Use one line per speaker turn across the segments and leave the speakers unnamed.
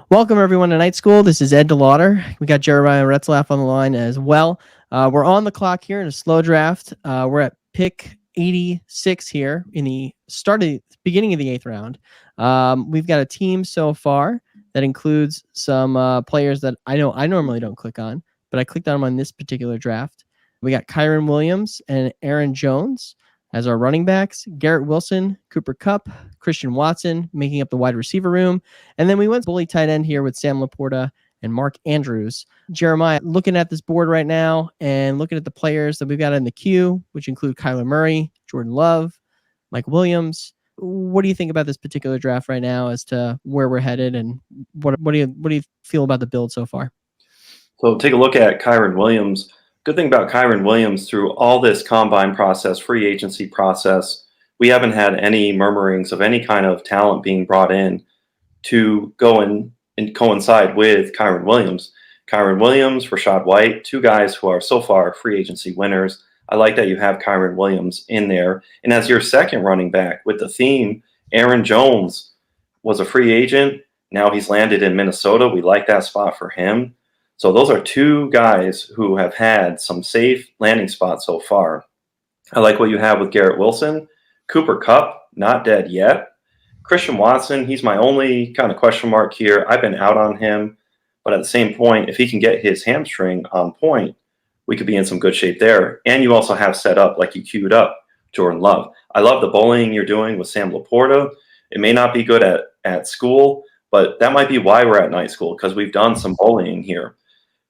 Welcome, everyone, to Night School. This is Ed DeLauder. We got Jeremiah Retzelhaff on the line as well. We're on the clock here in a slow draft. We're at pick 86 here in the beginning of the 8th round. We've got a team so far that includes some players that I know I normally don't click on, but I clicked on them on this particular draft. We got Kyron Williams and Aaron Jones as our running backs, Garrett Wilson, Cooper Kupp, Christian Watson making up the wide receiver room. And then we went bully tight end here with Sam Laporta and Mark Andrews. Jeremiah, looking at this board right now and looking at the players that we've got in the queue, which include Kyler Murray, Jordan Love, Mike Williams. What do you think about this particular draft right now as to where we're headed, and what do you feel about the build so far?
So take a look at Kyron Williams. Good thing about Kyron Williams, through all this combine process, free agency process, we haven't had any murmurings of any kind of talent being brought in to go in and coincide with Kyron Williams. Kyron Williams, Rachaad White, two guys who are so far free agency winners. I like that you have Kyron Williams in there. And as your second running back with the theme, Aaron Jones was a free agent. Now he's landed in Minnesota. We like that spot for him. So those are two guys who have had some safe landing spots so far. I like what you have with Garrett Wilson. Cooper Kupp, not dead yet. Christian Watson, he's my only kind of question mark here. I've been out on him. But at the same point, if he can get his hamstring on point, we could be in some good shape there. And you also have set up, like you queued up, Jordan Love. I love the bullying you're doing with Sam Laporta. It may not be good at school, but that might be why we're at night school, because we've done some bullying here.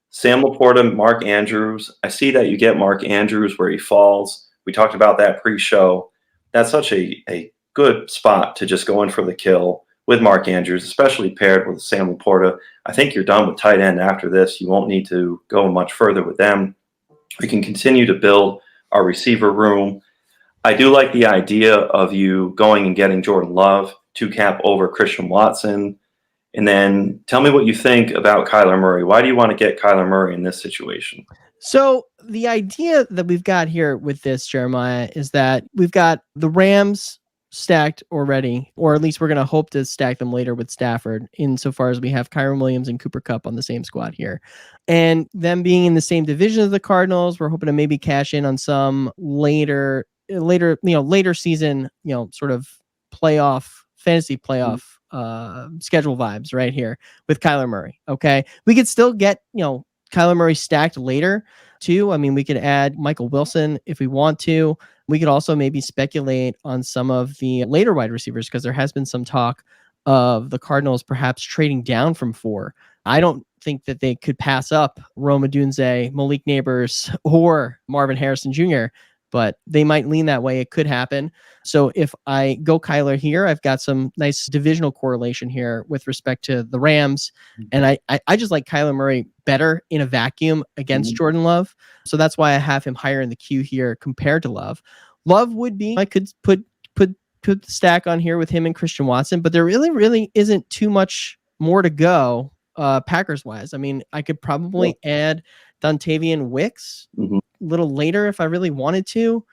Sam Laporta, Mark Andrews. I see that you get Mark Andrews where he falls. We talked about that pre-show. That's such a good spot to just go in for the kill with Mark Andrews, especially paired with Sam Laporta. I think you're done with tight end after this. You won't need to go much further with them. We can continue to build our receiver room. I do like the idea of you going and getting Jordan Love to cap over Christian Watson. And then tell me what you think about Kyler Murray. Why do you want to get Kyler Murray in this situation?
So the idea that we've got here with this, Jeremiah, is that we've got the Rams stacked already, or at least we're going to hope to stack them later with Stafford, insofar as we have Kyron Williams and Cooper Kupp on the same squad here. And them being in the same division as the Cardinals, we're hoping to maybe cash in on some later season, sort of fantasy playoff schedule vibes right here with Kyler Murray. Okay. We could still get, Kyler Murray stacked later too. I mean, we could add Michael Wilson if we want to. We could also maybe speculate on some of the later wide receivers, because there has been some talk of the Cardinals perhaps trading down from 4. I don't think that they could pass up Rome Odunze, Malik Neighbors, or Marvin Harrison Jr., but they might lean that way. It could happen. So if I go Kyler here, I've got some nice divisional correlation here with respect to the Rams. And I just like Kyler Murray better in a vacuum against Jordan Love. So that's why I have him higher in the queue here compared to Love. Love would be, I could put the stack on here with him and Christian Watson, but there really isn't too much more to go Packers wise. I mean, I could probably add Dontavian Wicks a little later if I really wanted to.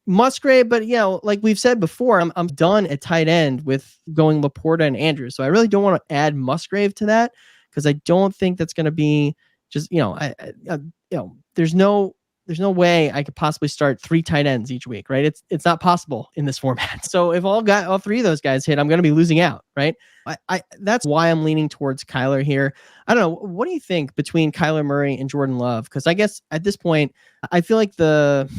Musgrave, but like we've said before, I'm done at tight end with going Laporta and Andrews. So I really don't want to add Musgrave to that, because I don't think that's going to be just, there's no way I could possibly start 3 tight ends each week, right? It's not possible in this format. So if all 3 of those guys hit, I'm going to be losing out, right? That's why I'm leaning towards Kyler here. I don't know. What do you think between Kyler Murray and Jordan Love? Because I guess at this point, I feel like the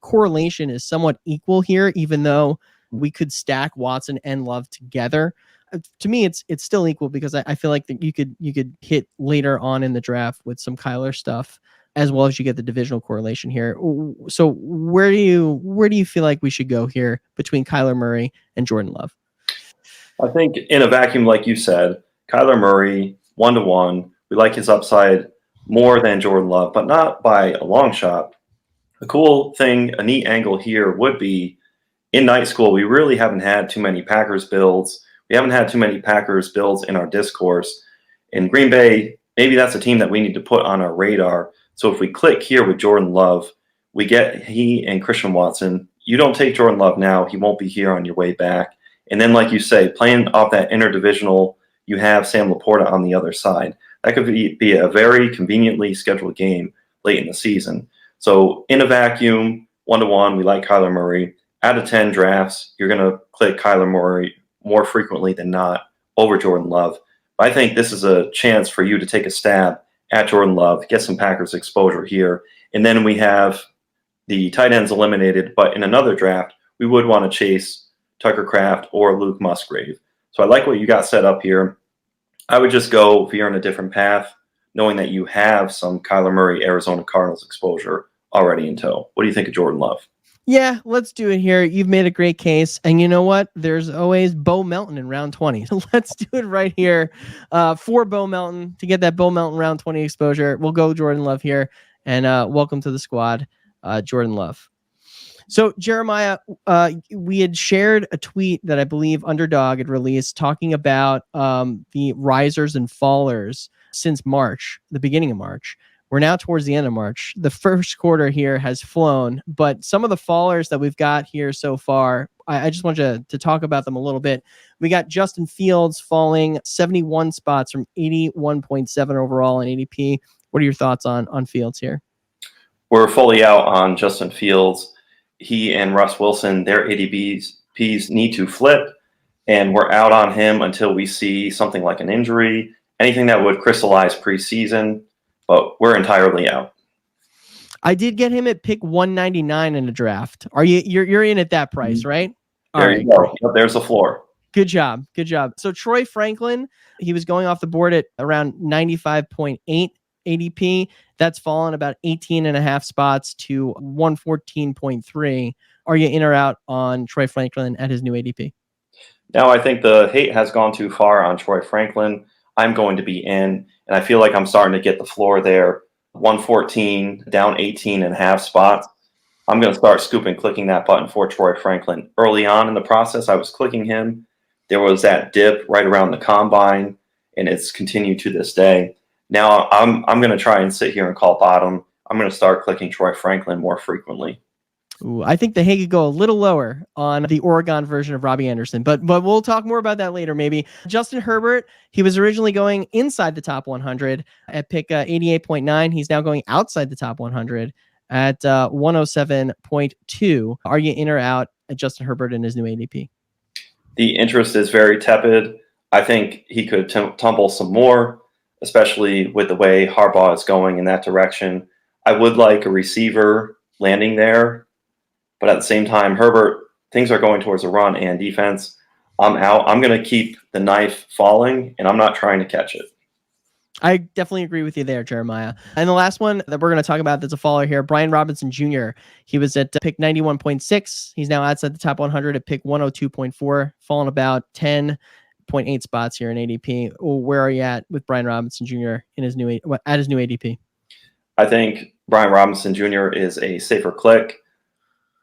correlation is somewhat equal here, even though we could stack Watson and Love together. To me, it's still equal, because I feel like that you could hit later on in the draft with some Kyler stuff, as well as you get the divisional correlation here. So where do you feel like we should go here between Kyler Murray and Jordan Love?
I think in a vacuum, like you said, Kyler Murray, 1-to-1. We like his upside more than Jordan Love, but not by a long shot. A cool thing, a neat angle here would be in night school, we really haven't had too many Packers builds. We haven't had too many Packers builds in our discourse. In Green Bay, maybe that's a team that we need to put on our radar. So if we click here with Jordan Love, we get he and Christian Watson. You don't take Jordan Love now. He won't be here on your way back. And then, like you say, playing off that interdivisional, you have Sam Laporta on the other side. That could be a very conveniently scheduled game late in the season. So in a vacuum, 1-to-1, we like Kyler Murray. Out of 10 drafts, you're going to click Kyler Murray more frequently than not over Jordan Love. I think this is a chance for you to take a stab at Jordan Love, get some Packers exposure here. And then we have the tight ends eliminated, but in another draft, we would want to chase Tucker Kraft or Luke Musgrave. So I like what you got set up here. I would just go veer on a different path, knowing that you have some Kyler Murray, Arizona Cardinals exposure already in tow. What do you think of Jordan Love?
Yeah, let's do it here. You've made a great case. And you know what? There's always Bo Melton in round 20. So let's do it right here for Bo Melton to get that Bo Melton round 20 exposure. We'll go Jordan Love here. And welcome to the squad, Jordan Love. So, Jeremiah, we had shared a tweet that I believe Underdog had released talking about the risers and fallers since March, the beginning of March. We're now towards the end of March. The first quarter here has flown, but some of the fallers that we've got here so far, I just want you to talk about them a little bit. We got Justin Fields falling 71 spots from 81.7 overall in ADP. What are your thoughts on Fields here?
We're fully out on Justin Fields. He and Russ Wilson, their ADPs need to flip, and we're out on him until we see something like an injury, anything that would crystallize preseason. But we're entirely out.
I did get him at pick 199 in a draft. You're in at that price, right?
There you go. Yep, there's the floor.
Good job. So Troy Franklin, he was going off the board at around 95.8 ADP. That's fallen about 18 and a half spots to 114.3. Are you in or out on Troy Franklin at his new ADP?
No, I think the hate has gone too far on Troy Franklin. I'm going to be in, and I feel like I'm starting to get the floor there. 114, down 18 and a half spots. I'm going to start scooping, clicking that button for Troy Franklin. Early on in the process, I was clicking him. There was that dip right around the combine, and it's continued to this day. Now I'm going to try and sit here and call bottom. I'm going to start clicking Troy Franklin more frequently.
Ooh, I think the hate could go a little lower on the Oregon version of Robbie Anderson, but we'll talk more about that later, maybe. Justin Herbert, he was originally going inside the top 100 at pick 88.9. He's now going outside the top 100 at 107.2. Are you in or out at Justin Herbert in his new ADP?
The interest is very tepid. I think he could tumble some more, especially with the way Harbaugh is going in that direction. I would like a receiver landing there. But at the same time, Herbert, things are going towards a run and defense. I'm out. I'm going to keep the knife falling, and I'm not trying to catch it.
I definitely agree with you there, Jeremiah. And the last one that we're going to talk about that's a faller here, Brian Robinson Jr. He was at pick 91.6. He's now outside the top 100 at pick 102.4, fallen about 10.8 spots here in ADP. Where are you at with Brian Robinson Jr. in his new ADP?
I think Brian Robinson Jr. is a safer click.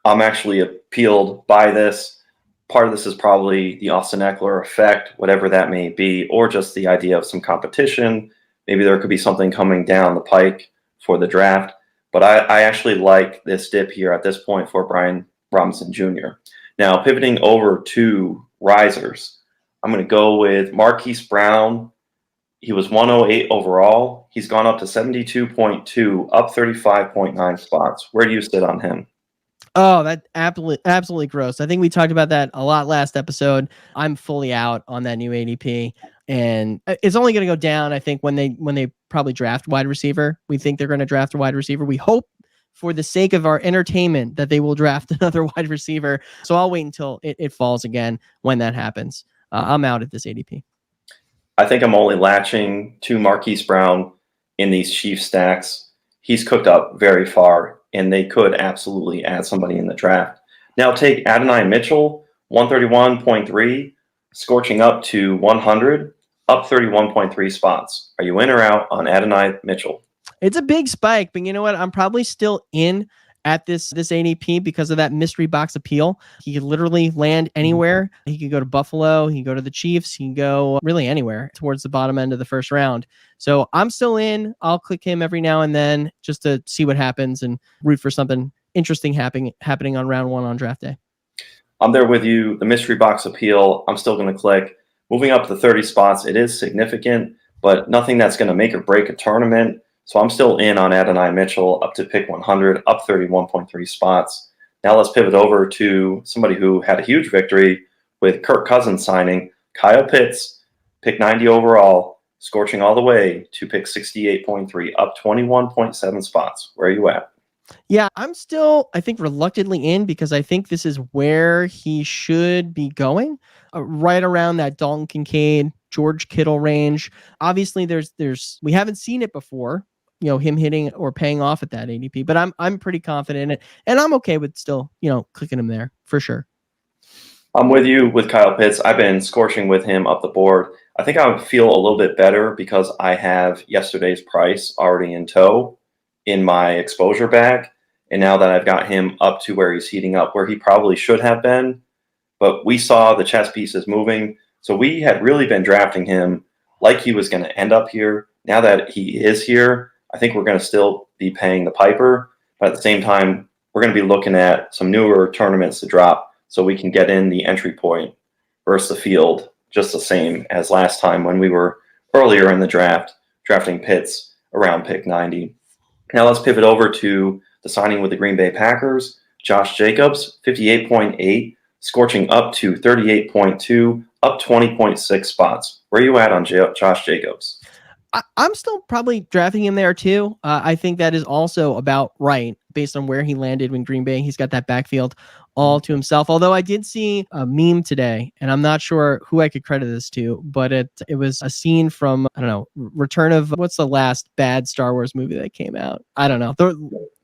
I'm actually appealed by this. Part of this is probably the Austin Eckler effect, whatever that may be, or just the idea of some competition. Maybe there could be something coming down the pike for the draft. But I actually like this dip here at this point for Brian Robinson Jr. Now, pivoting over to risers, I'm going to go with Marquise Brown. He was 108 overall. He's gone up to 72.2, up 35.9 spots. Where do you sit on him?
Oh, that absolutely gross. I think we talked about that a lot last episode. I'm fully out on that new ADP, and it's only going to go down, I think, when they probably draft wide receiver. We think they're going to draft a wide receiver. We hope, for the sake of our entertainment, that they will draft another wide receiver. So I'll wait until it falls again when that happens. I'm out at this ADP.
I think I'm only latching to Marquise Brown in these Chiefs stacks. He's cooked up very far, and they could absolutely add somebody in the draft. Now take Adonai Mitchell, 131.3, scorching up to 100, up 31.3 spots. Are you in or out on Adonai Mitchell?
It's a big spike, but you know what? I'm probably still in at this ADP because of that mystery box appeal. He could literally land anywhere. He could go to Buffalo. He can go to the Chiefs. He can go really anywhere towards the bottom end of the first round. So I'm still in. I'll click him every now and then just to see what happens and root for something interesting happening on round one on draft day.
I'm there with you. The mystery box appeal, I'm still going to click. Moving up to 30 spots, it is significant, but nothing that's going to make or break a tournament. So I'm still in on Adonai Mitchell up to pick 100, up 31.3 spots. Now let's pivot over to somebody who had a huge victory with Kirk Cousins signing. Kyle Pitts, pick 90 overall, scorching all the way to pick 68.3, up 21.7 spots. Where are you at?
Yeah, I'm still, I think, reluctantly in because I think this is where he should be going, right around that Dalton Kincaid, George Kittle range. Obviously, we haven't seen it before, him hitting or paying off at that ADP, but I'm pretty confident in it, and I'm okay with still, clicking him there for sure.
I'm with you with Kyle Pitts. I've been scorching with him up the board. I think I feel a little bit better because I have yesterday's price already in tow in my exposure bag. And now that I've got him up to where he's heating up, where he probably should have been, but we saw the chess pieces moving. So we had really been drafting him like he was going to end up here. Now that he is here, I think we're going to still be paying the piper. But at the same time, we're going to be looking at some newer tournaments to drop so we can get in the entry point versus the field just the same as last time when we were earlier in the draft, drafting Pitts around pick 90. Now let's pivot over to the signing with the Green Bay Packers. Josh Jacobs, 58.8, scorching up to 38.2, up 20.6 spots. Where are you at on Josh Jacobs?
I'm still probably drafting him there too. I think that is also about right based on where he landed in Green Bay. He's got that backfield all to himself. Although I did see a meme today, and I'm not sure who I could credit this to, but it was a scene from, I don't know, Return of, what's the last bad Star Wars movie that came out? I don't know.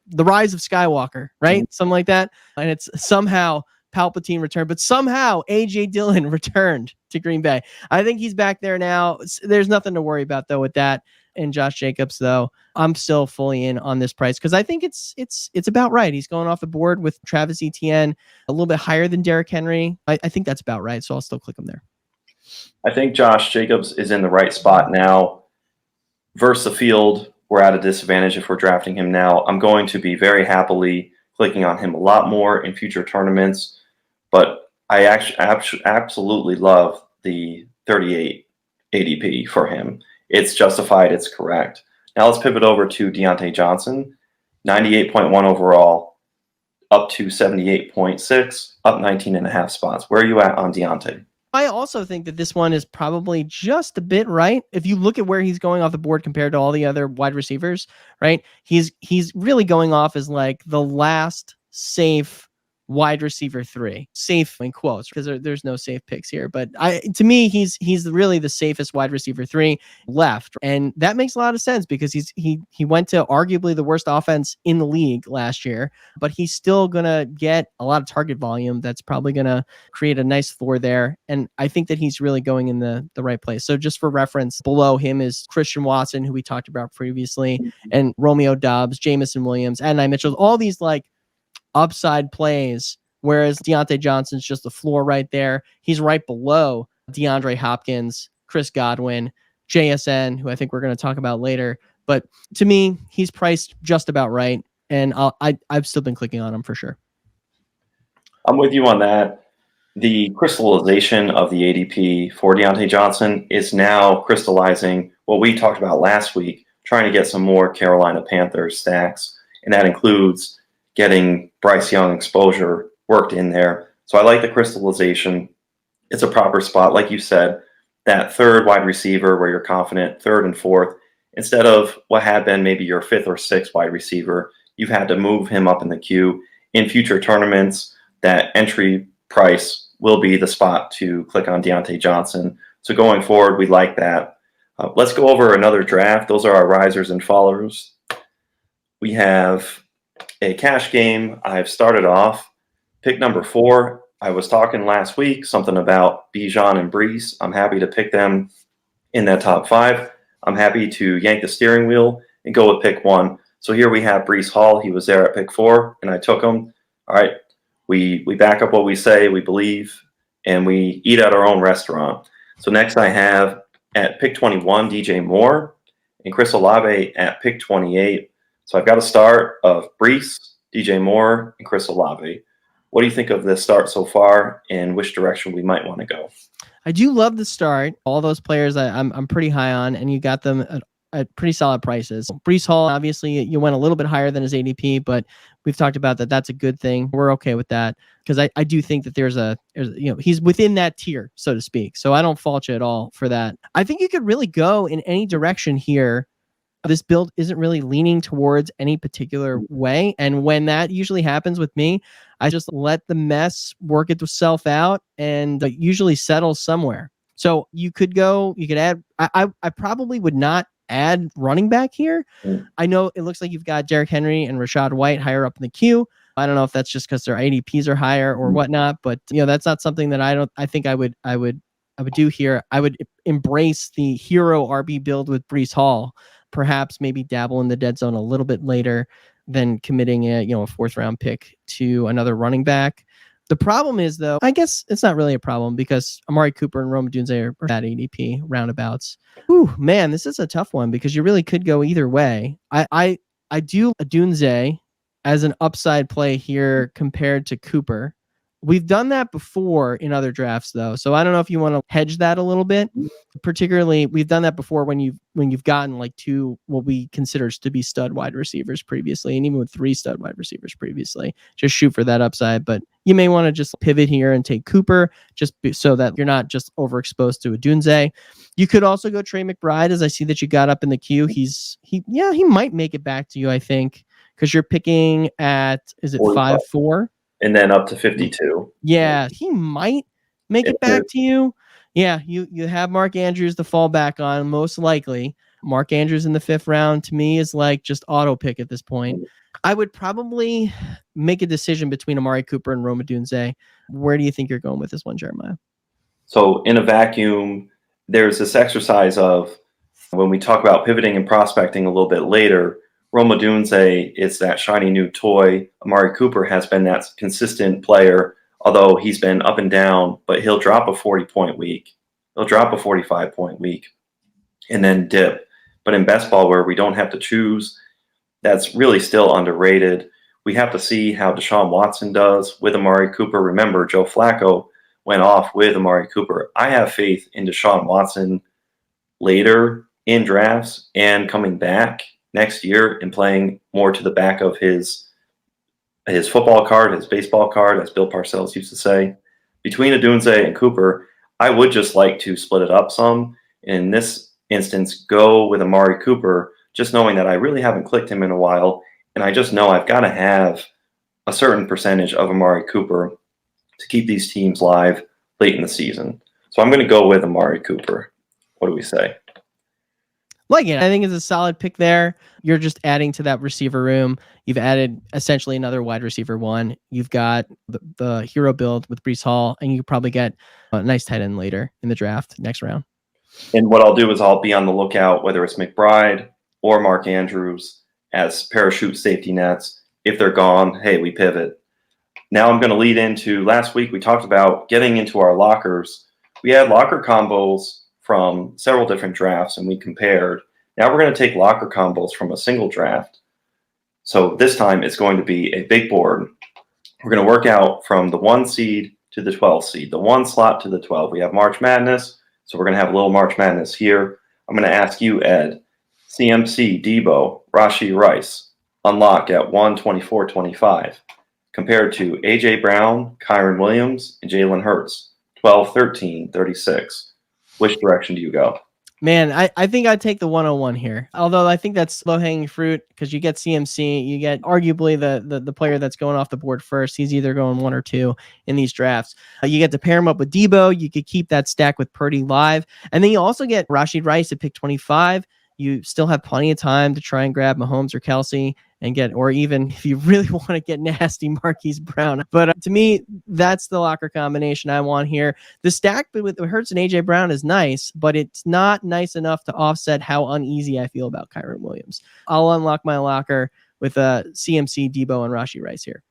The Rise of Skywalker, right? Something like that. And it's somehow Palpatine returned, but somehow A.J. Dillon returned to Green Bay. I think he's back there now. There's nothing to worry about, though, with that. And Josh Jacobs, though, I'm still fully in on this price because I think it's about right. He's going off the board with Travis Etienne, a little bit higher than Derrick Henry. I think that's about right, so I'll still click him there.
I think Josh Jacobs is in the right spot now. Versus the field, we're at a disadvantage if we're drafting him now. I'm going to be very happily clicking on him a lot more in future tournaments. But I actually absolutely love the 38 ADP for him. It's justified. It's correct. Now let's pivot over to Deontay Johnson, 98.1 overall, up to 78.6, up 19.5 spots. Where are you at on Deontay?
I also think that this one is probably just a bit right. If you look at where he's going off the board compared to all the other wide receivers, right? He's really going off as like the last safe wide receiver 3, safe in quotes because there's no safe picks here, but to me he's really the safest wide receiver 3 left, and that makes a lot of sense because he went to arguably the worst offense in the league last year, but he's still gonna get a lot of target volume that's probably gonna create a nice floor there, and I think that he's really going in the right place. So just for reference, below him is Christian Watson, who we talked about previously, and Romeo Doubs, Jamison Williams, Adonai Mitchell, all these like upside plays, whereas Deontay Johnson's just the floor right there. He's right below DeAndre Hopkins, Chris Godwin, JSN, who I think we're going to talk about later. But to me, he's priced just about right, and I've still been clicking on him for sure.
I'm with you on that. The crystallization of the ADP for Deontay Johnson is now crystallizing what we talked about last week, trying to get some more Carolina Panthers stacks, and that includes getting Bryce Young exposure worked in there. So I like the crystallization. It's a proper spot. Like you said, that third wide receiver where you're confident, third and fourth, instead of what had been maybe your fifth or sixth wide receiver, you've had to move him up in the queue. In future tournaments, that entry price will be the spot to click on Deontay Johnson. So going forward, we like that. Let's go over another draft. Those are our risers and fallers. We have a cash game. I've started off pick number 4. I was talking last week something about Bijan and Brees. I'm happy to pick them in that top 5. I'm happy to yank the steering wheel and go with pick 1. So here we have Brees Hall. He was there at pick 4, and I took him. All right, we back up what we say, we believe, and we eat at our own restaurant. So next I have at pick 21 DJ Moore and Chris Olave at pick 28. So I've got a start of Brees, DJ Moore, and Chris Olave. What do you think of this start so far, and which direction we might want to go?
I do love the start. All those players I'm pretty high on, and you got them at pretty solid prices. Breece Hall, obviously, you went a little bit higher than his ADP, but we've talked about that. That's a good thing. We're okay with that because I do think that there's he's within that tier, so to speak. So I don't fault you at all for that. I think you could really go in any direction here. This build isn't really leaning towards any particular way. And when that usually happens with me, I just let the mess work itself out and usually settles somewhere. So you could add, I probably would not add running back here. I know it looks like you've got Derrick Henry and Rachaad White higher up in the queue. I don't know if that's just because their ADPs are higher or whatnot, but that's not something that I think I would do here. I would embrace the hero RB build with Breece Hall. Perhaps maybe dabble in the dead zone a little bit later than committing a fourth round pick to another running back. The problem is, though, I guess it's not really a problem because Amari Cooper and Rome Odunze are at ADP roundabouts. Ooh, man, this is a tough one because you really could go either way. I do Odunze as an upside play here compared to Cooper. We've done that before in other drafts, though, so I don't know if you want to hedge that a little bit. Particularly, we've done that before when you've gotten like two what we consider to be stud wide receivers previously, and even with three stud wide receivers previously. Just shoot for that upside, but you may want to just pivot here and take Cooper so that you're not just overexposed to Odunze. You could also go Trey McBride, as I see that you got up in the queue. He might make it back to you, I think, because you're picking at 5'4"?
And then up to 52.
Yeah, he might make it back to you. Yeah, you have Mark Andrews to fall back on, most likely. Mark Andrews in the 5th round, to me, is like just auto pick at this point. I would probably make a decision between Amari Cooper and Rome Odunze. Where do you think you're going with this one, Jeremiah?
So in a vacuum, there's this exercise of when we talk about pivoting and prospecting a little bit later, Rome Odunze is that shiny new toy. Amari Cooper has been that consistent player, although he's been up and down, but he'll drop a 40-point week. He'll drop a 45-point week and then dip. But in best ball, where we don't have to choose, that's really still underrated. We have to see how Deshaun Watson does with Amari Cooper. Remember, Joe Flacco went off with Amari Cooper. I have faith in Deshaun Watson later in drafts and coming back next year and playing more to the back of his football card, his baseball card, as Bill Parcells used to say. Between Odunze and Cooper, I would just like to split it up some. In this instance, go with Amari Cooper, just knowing that I really haven't clicked him in a while, and I just know I've got to have a certain percentage of Amari Cooper to keep these teams live late in the season. So I'm going to go with Amari Cooper. What do we say?
Like it. I think it's a solid pick there. You're just adding to that receiver room. You've added essentially another wide receiver one. You've got the hero build with Breece Hall, and you probably get a nice tight end later in the draft next round.
And what I'll do is I'll be on the lookout, whether it's McBride or Mark Andrews, as parachute safety nets. If they're gone, hey, we pivot. Now I'm going to lead into last week. We talked about getting into our lockers. We had locker combos from several different drafts, and we compared. Now we're going to take locker combos from a single draft. So this time it's going to be a big board. We're going to work out from the 1 seed to the 12 seed, the 1 slot to the 12. We have March Madness, so we're going to have a little March Madness here. I'm going to ask you, Ed, CMC, Debo, Rashee Rice, unlock at 124.25, compared to A.J. Brown, Kyron Williams, and Jalen Hurts, 12, 13, 36. Which direction do you go?
Man, I think I'd take the 101 here. Although I think that's low-hanging fruit because you get CMC, you get arguably the player that's going off the board first. He's either going 1 or 2 in these drafts. You get to pair him up with Debo. You could keep that stack with Purdy live. And then you also get Rashee Rice at pick 25. You still have plenty of time to try and grab Mahomes or Kelsey and or even if you really want to get nasty, Marquise Brown. But to me, that's the locker combination I want here. The stack with Hurts and A.J. Brown is nice, but it's not nice enough to offset how uneasy I feel about Kyron Williams. I'll unlock my locker with CMC, Debo, and Rashee Rice here.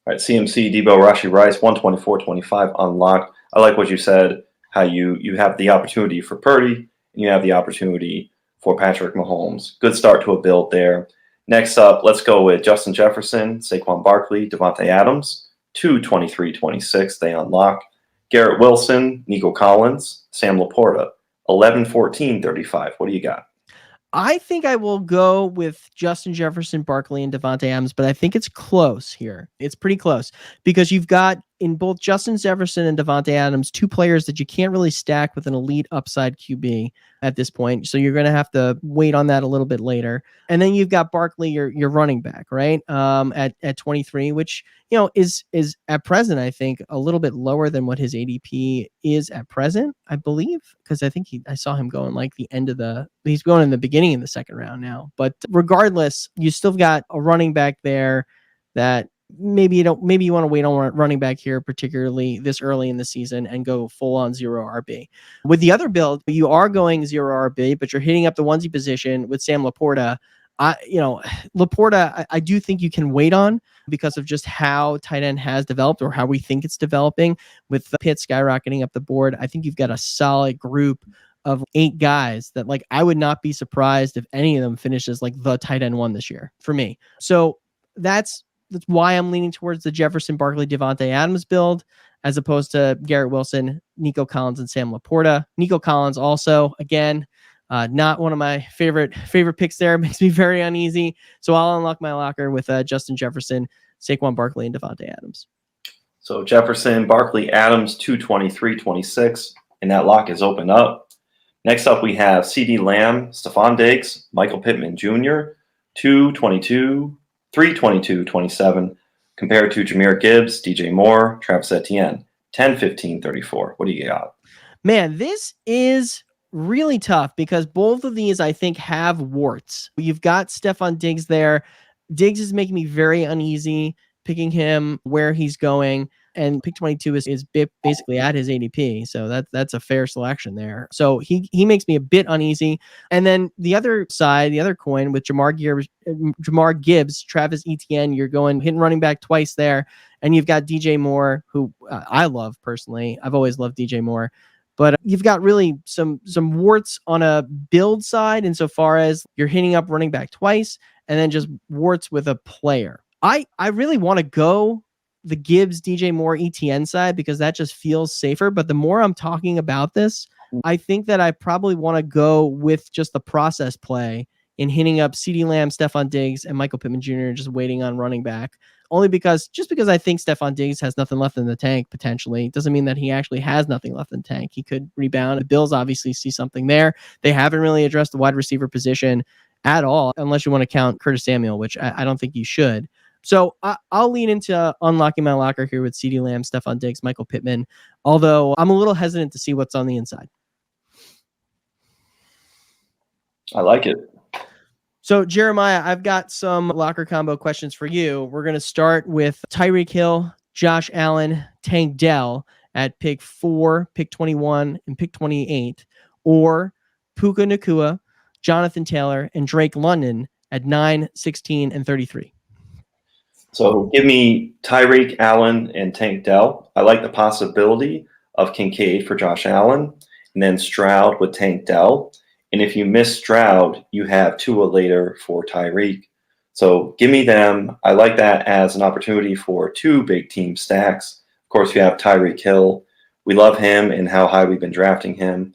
All right, CMC, Debo, Rashee Rice, 124.25 unlocked. I like what you said, how you have the opportunity for Purdy and you have the opportunity for Patrick Mahomes. Good start to a build there. Next up, let's go with Justin Jefferson, Saquon Barkley, Devontae Adams. 223-26. They unlock. Garrett Wilson, Nico Collins, Sam Laporta, 11-14-35. What do you got?
I think I will go with Justin Jefferson, Barkley, and Devontae Adams, but I think it's close here. It's pretty close because you've got in both Justin Jefferson and Devontae Adams, two players that you can't really stack with an elite upside QB at this point. So you're going to have to wait on that a little bit later. And then you've got Barkley, your running back, right? At 23, which is at present, I think, a little bit lower than what his ADP is at present, I believe, because I think I saw him going like he's going in the beginning of the second round now. But regardless, you still got a running back there that maybe you want to wait on running back here, particularly this early in the season, and go full on zero RB. With the other build, you are going zero RB, but you're hitting up the onesie position with Sam Laporta. Laporta, I do think you can wait on because of just how tight end has developed or how we think it's developing with Pitt skyrocketing up the board. I think you've got a solid group of 8 guys that I would not be surprised if any of them finishes like the tight end 1 this year for me. So that's why I'm leaning towards the Jefferson, Barkley, Devontae Adams build as opposed to Garrett Wilson, Nico Collins, and Sam Laporta. Nico Collins also, again, not one of my favorite picks there. Makes me very uneasy. So I'll unlock my locker with Justin Jefferson, Saquon Barkley, and Devontae Adams.
So Jefferson, Barkley, Adams, 223-26, and that lock is open up. Next up, we have CeeDee Lamb, Stephon Diggs, Michael Pittman Jr., 322-27, compared to Jahmyr Gibbs, DJ Moore, Travis Etienne, 10-15-34. What do you got?
Man, this is really tough because both of these, I think, have warts. You've got Stephon Diggs there. Diggs is making me very uneasy picking him where he's going. And pick 22 is basically at his ADP. So that's a fair selection there. So he makes me a bit uneasy. And then the other side, the other coin with Jahmyr Gibbs, Travis Etienne, you're hitting running back twice there. And you've got DJ Moore, who I love personally. I've always loved DJ Moore. But you've got really some warts on a build side insofar as you're hitting up running back twice and then just warts with a player. I really want to go the Gibbs, DJ Moore, ETN side because that just feels safer. But the more I'm talking about this, I think that I probably want to go with just the process play in hitting up CeeDee Lamb, Stephon Diggs, and Michael Pittman Jr. just waiting on running back. Only because I think Stephon Diggs has nothing left in the tank potentially. Doesn't mean that he actually has nothing left in the tank. He could rebound. The Bills obviously see something there. They haven't really addressed the wide receiver position at all, unless you want to count Curtis Samuel, which I don't think you should. So I'll lean into unlocking my locker here with CeeDee Lamb, Stephon Diggs, Michael Pittman, although I'm a little hesitant to see what's on the inside.
I like it.
So, Jeremiah, I've got some locker combo questions for you. We're going to start with Tyreek Hill, Josh Allen, Tank Dell at pick 4, pick 21, and pick 28, or Puka Nacua, Jonathan Taylor, and Drake London at 9, 16, and 33.
So give me Tyreek, Allen, and Tank Dell. I like the possibility of Kincaid for Josh Allen, and then Stroud with Tank Dell. And if you miss Stroud, you have Tua later for Tyreek. So give me them. I like that as an opportunity for 2 big team stacks. Of course, you have Tyreek Hill. We love him and how high we've been drafting him.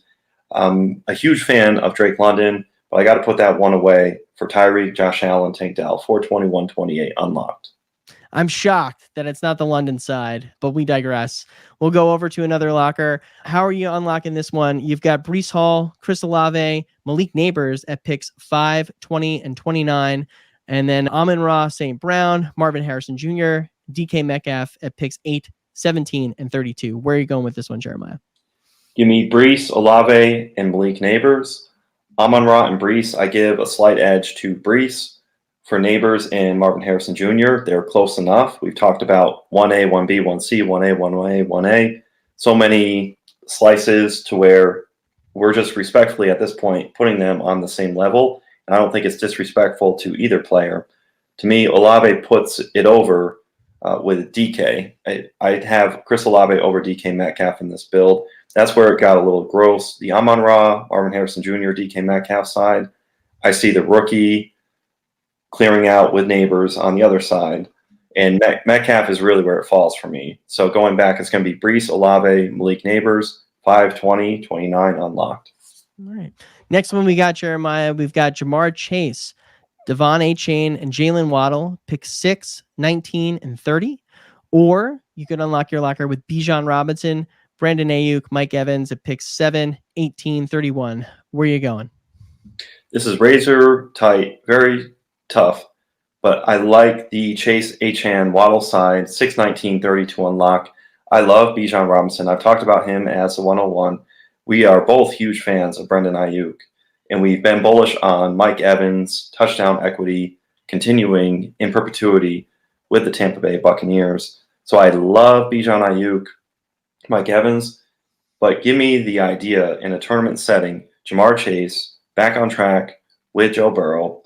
I'm a huge fan of Drake London, but I got to put that one away for Tyreek, Josh Allen, Tank Dell, 421-28 unlocked.
I'm shocked that it's not the London side, but we digress. We'll go over to another locker. How are you unlocking this one? You've got Breece Hall, Chris Olave, Malik Neighbors at picks 5, 20, and 29. And then Amon-Ra St. Brown, Marvin Harrison Jr., DK Metcalf at picks 8, 17, and 32. Where are you going with this one, Jeremiah?
Give me Breece, Olave, and Malik Neighbors. Amon-Ra and Breece, I give a slight edge to Breece. For Neighbors and Marvin Harrison Jr., they're close enough. We've talked about 1A, 1B, 1C, 1A, 1A, 1A. So many slices to where we're just respectfully at this point putting them on the same level. And I don't think it's disrespectful to either player. To me, Olave puts it over with DK. I'd have Chris Olave over DK Metcalf in this build. That's where it got a little gross. The Amon-Ra, Marvin Harrison Jr., DK Metcalf side, I see the rookie clearing out with Neighbors on the other side. And Metcalf is really where it falls for me. So going back, it's going to be Brees, Olave, Malik Neighbors, 5, 20, 29 unlocked.
All right. Next one we got, Jeremiah. We've got Jamar Chase, Devon Achane, and Jalen Waddle, pick 6, 19, and 30. Or you could unlock your locker with Bijan Robinson, Brandon Ayuk, Mike Evans at pick 7, 18, 31. Where are you going?
This is razor tight, very tough. But I like the Chase Achane Waddle side, 6, 19, 30 to unlock. I love Bijan Robinson. I've talked about him as a 101. We are both huge fans of Brendan Ayuk, and we've been bullish on Mike Evans' touchdown equity continuing in perpetuity with the Tampa Bay Buccaneers. So I love Bijan Ayuk, Mike Evans, but give me the idea in a tournament setting, Jamar Chase back on track with Joe Burrow,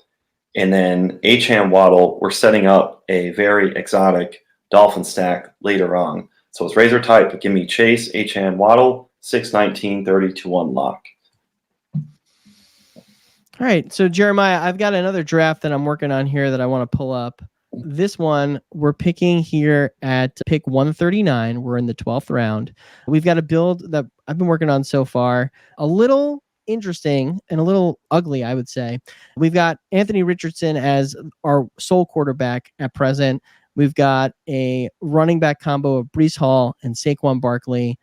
and then Achane Waddle, we're setting up a very exotic Dolphin stack later on. So it's razor tight, but give me Chase, Achane Waddle, 6, 19, 30 to unlock.
All right. So, Jeremiah, I've got another draft that I'm working on here that I want to pull up. This one, we're picking here at pick 139. We're in the 12th round. We've got a build that I've been working on so far. A little interesting and a little ugly, I would say. We've got Anthony Richardson as our sole quarterback at present. We've got a running back combo of Breece Hall and Saquon Barkley.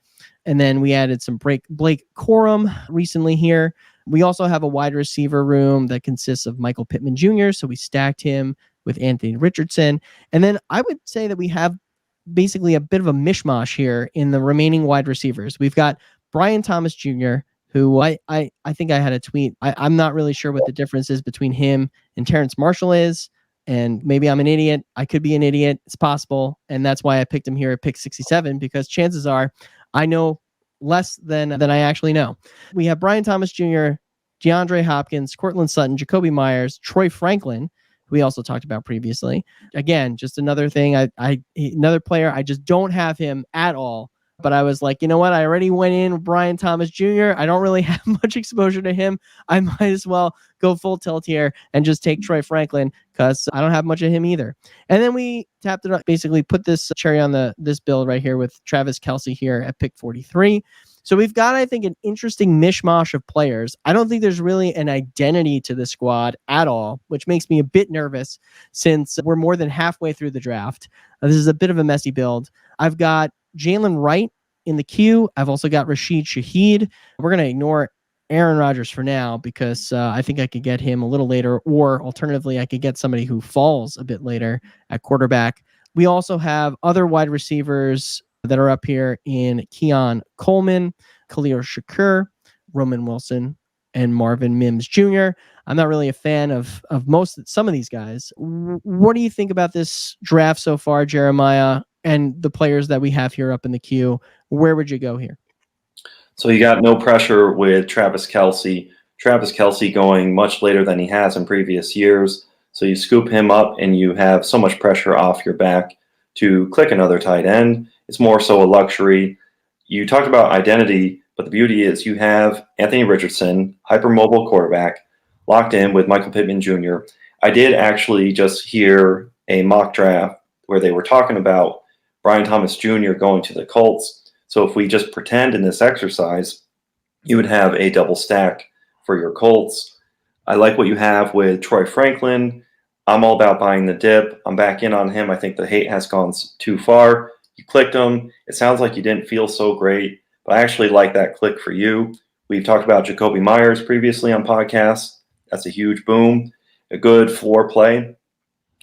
And then we added some Blake Corum recently here. We also have a wide receiver room that consists of Michael Pittman Jr., so we stacked him with Anthony Richardson. And then I would say that we have basically a bit of a mishmash here in the remaining wide receivers. We've got Brian Thomas Jr., who I think I had a tweet. I'm not really sure what the difference is between him and Terrence Marshall is. And maybe I'm an idiot. I could be an idiot. It's possible. And that's why I picked him here at pick 67, because chances are I know less than I actually know. We have Brian Thomas Jr., DeAndre Hopkins, Cortland Sutton, Jacoby Myers, Troy Franklin, who we also talked about previously. Again, just another thing. Another player. I just don't have him at all. But I was like, you know what? I already went in with Brian Thomas Jr. I don't really have much exposure to him. I might as well go full tilt here and just take Troy Franklin, because I don't have much of him either. And then we tapped it up, basically put this cherry on this build right here with Travis Kelce here at pick 43. So we've got, I think, an interesting mishmash of players. I don't think there's really an identity to the squad at all, which makes me a bit nervous since we're more than halfway through the draft. This is a bit of a messy build. I've got Jalen Wright in the queue. I've also got Rashid Shaheed. We're going to ignore Aaron Rodgers for now, because I think I could get him a little later, or alternatively, I could get somebody who falls a bit later at quarterback. We also have other wide receivers that are up here in Keon Coleman, Khalil Shakur, Roman Wilson, and Marvin Mims Jr. I'm not really a fan of some of these guys. What do you think about this draft so far, Jeremiah, and the players that we have here up in the queue? Where would you go here?
So you got no pressure with Travis Kelce. Travis Kelce going much later than he has in previous years. So you scoop him up and you have so much pressure off your back to click another tight end. It's more so a luxury. You talked about identity, but the beauty is you have Anthony Richardson, hypermobile quarterback, locked in with Michael Pittman Jr. I did actually just hear a mock draft where they were talking about Brian Thomas Jr. going to the Colts. So if we just pretend in this exercise, you would have a double stack for your Colts. I like what you have with Troy Franklin. I'm all about buying the dip. I'm back in on him. I think the hate has gone too far. You clicked him. It sounds like you didn't feel so great, but I actually like that click for you. We've talked about Jacoby Myers previously on podcasts. That's a huge boom. A good floor play.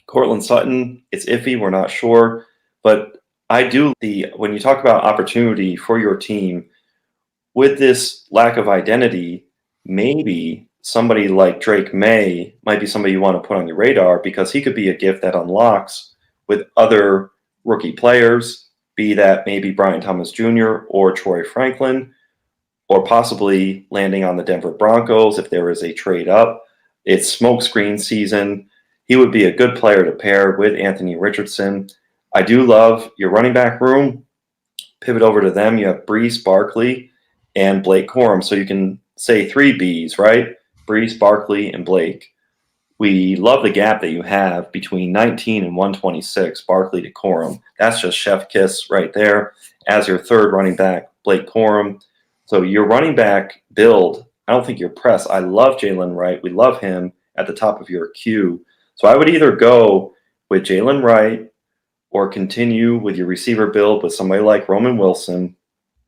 Cortland Sutton, it's iffy. We're not sure. But I do when you talk about opportunity for your team, with this lack of identity, maybe somebody like Drake May might be somebody you want to put on your radar, because he could be a gift that unlocks with other rookie players, be that maybe Brian Thomas Jr. or Troy Franklin, or possibly landing on the Denver Broncos if there is a trade up. It's smokescreen season. He would be a good player to pair with Anthony Richardson. I do love your running back room. Pivot over to them. You have Breece, Barkley, and Blake Corum. So you can say 3 Bs, right? Breece, Barkley, and Blake. We love the gap that you have between 19 and 126, Barkley to Corum. That's just chef kiss right there. As your third running back, Blake Corum. So your running back build, I don't think you're pressed. I love Jalen Wright. We love him at the top of your queue. So I would either go with Jalen Wright or continue with your receiver build with somebody like Roman Wilson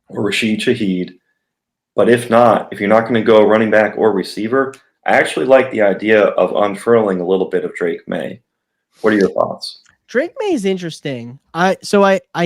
or Rashid Shaheed. But if not, if you're not going to go running back or receiver, I actually like the idea of unfurling a little bit of Drake May. What are your thoughts?
Drake May is interesting. I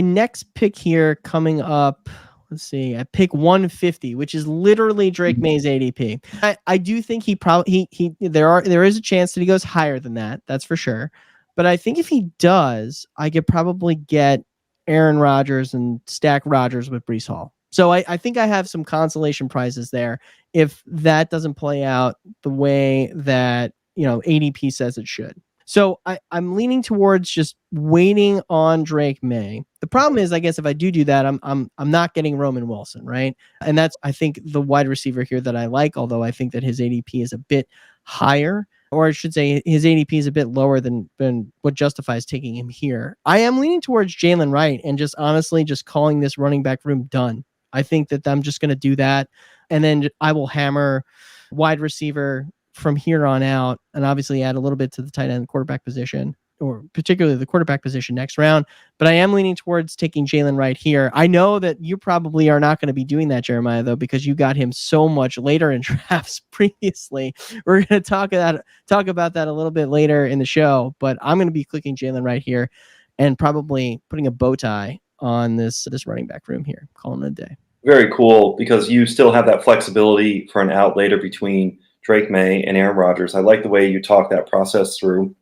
next pick here coming up. Let's see. I pick 150, which is literally Drake May's ADP. I do think there is a chance that he goes higher than that. That's for sure. But I think if he does, I could probably get Aaron Rodgers and stack Rodgers with Breece Hall. So I think I have some consolation prizes there if that doesn't play out the way that ADP says it should. So I'm leaning towards just waiting on Drake May. The problem is, I guess, if I do that, I'm not getting Roman Wilson, right? And that's, I think, the wide receiver here that I like, although I think that his ADP is a bit higher, or I should say his ADP is a bit lower than what justifies taking him here. I am leaning towards Jalen Wright and just honestly just calling this running back room done. I think that I'm just going to do that, and then I will hammer wide receiver from here on out, and obviously add a little bit to the tight end quarterback position, or particularly the quarterback position next round. But I am leaning towards taking Jalen Wright here. I know that you probably are not going to be doing that, Jeremiah, though, because you got him so much later in drafts previously. We're going to talk about that a little bit later in the show, but I'm going to be clicking Jalen Wright here and probably putting a bow tie on this running back room here, calling it a day.
Very cool, because you still have that flexibility for an out later between Drake May and Aaron Rodgers. I like the way you talk that process through.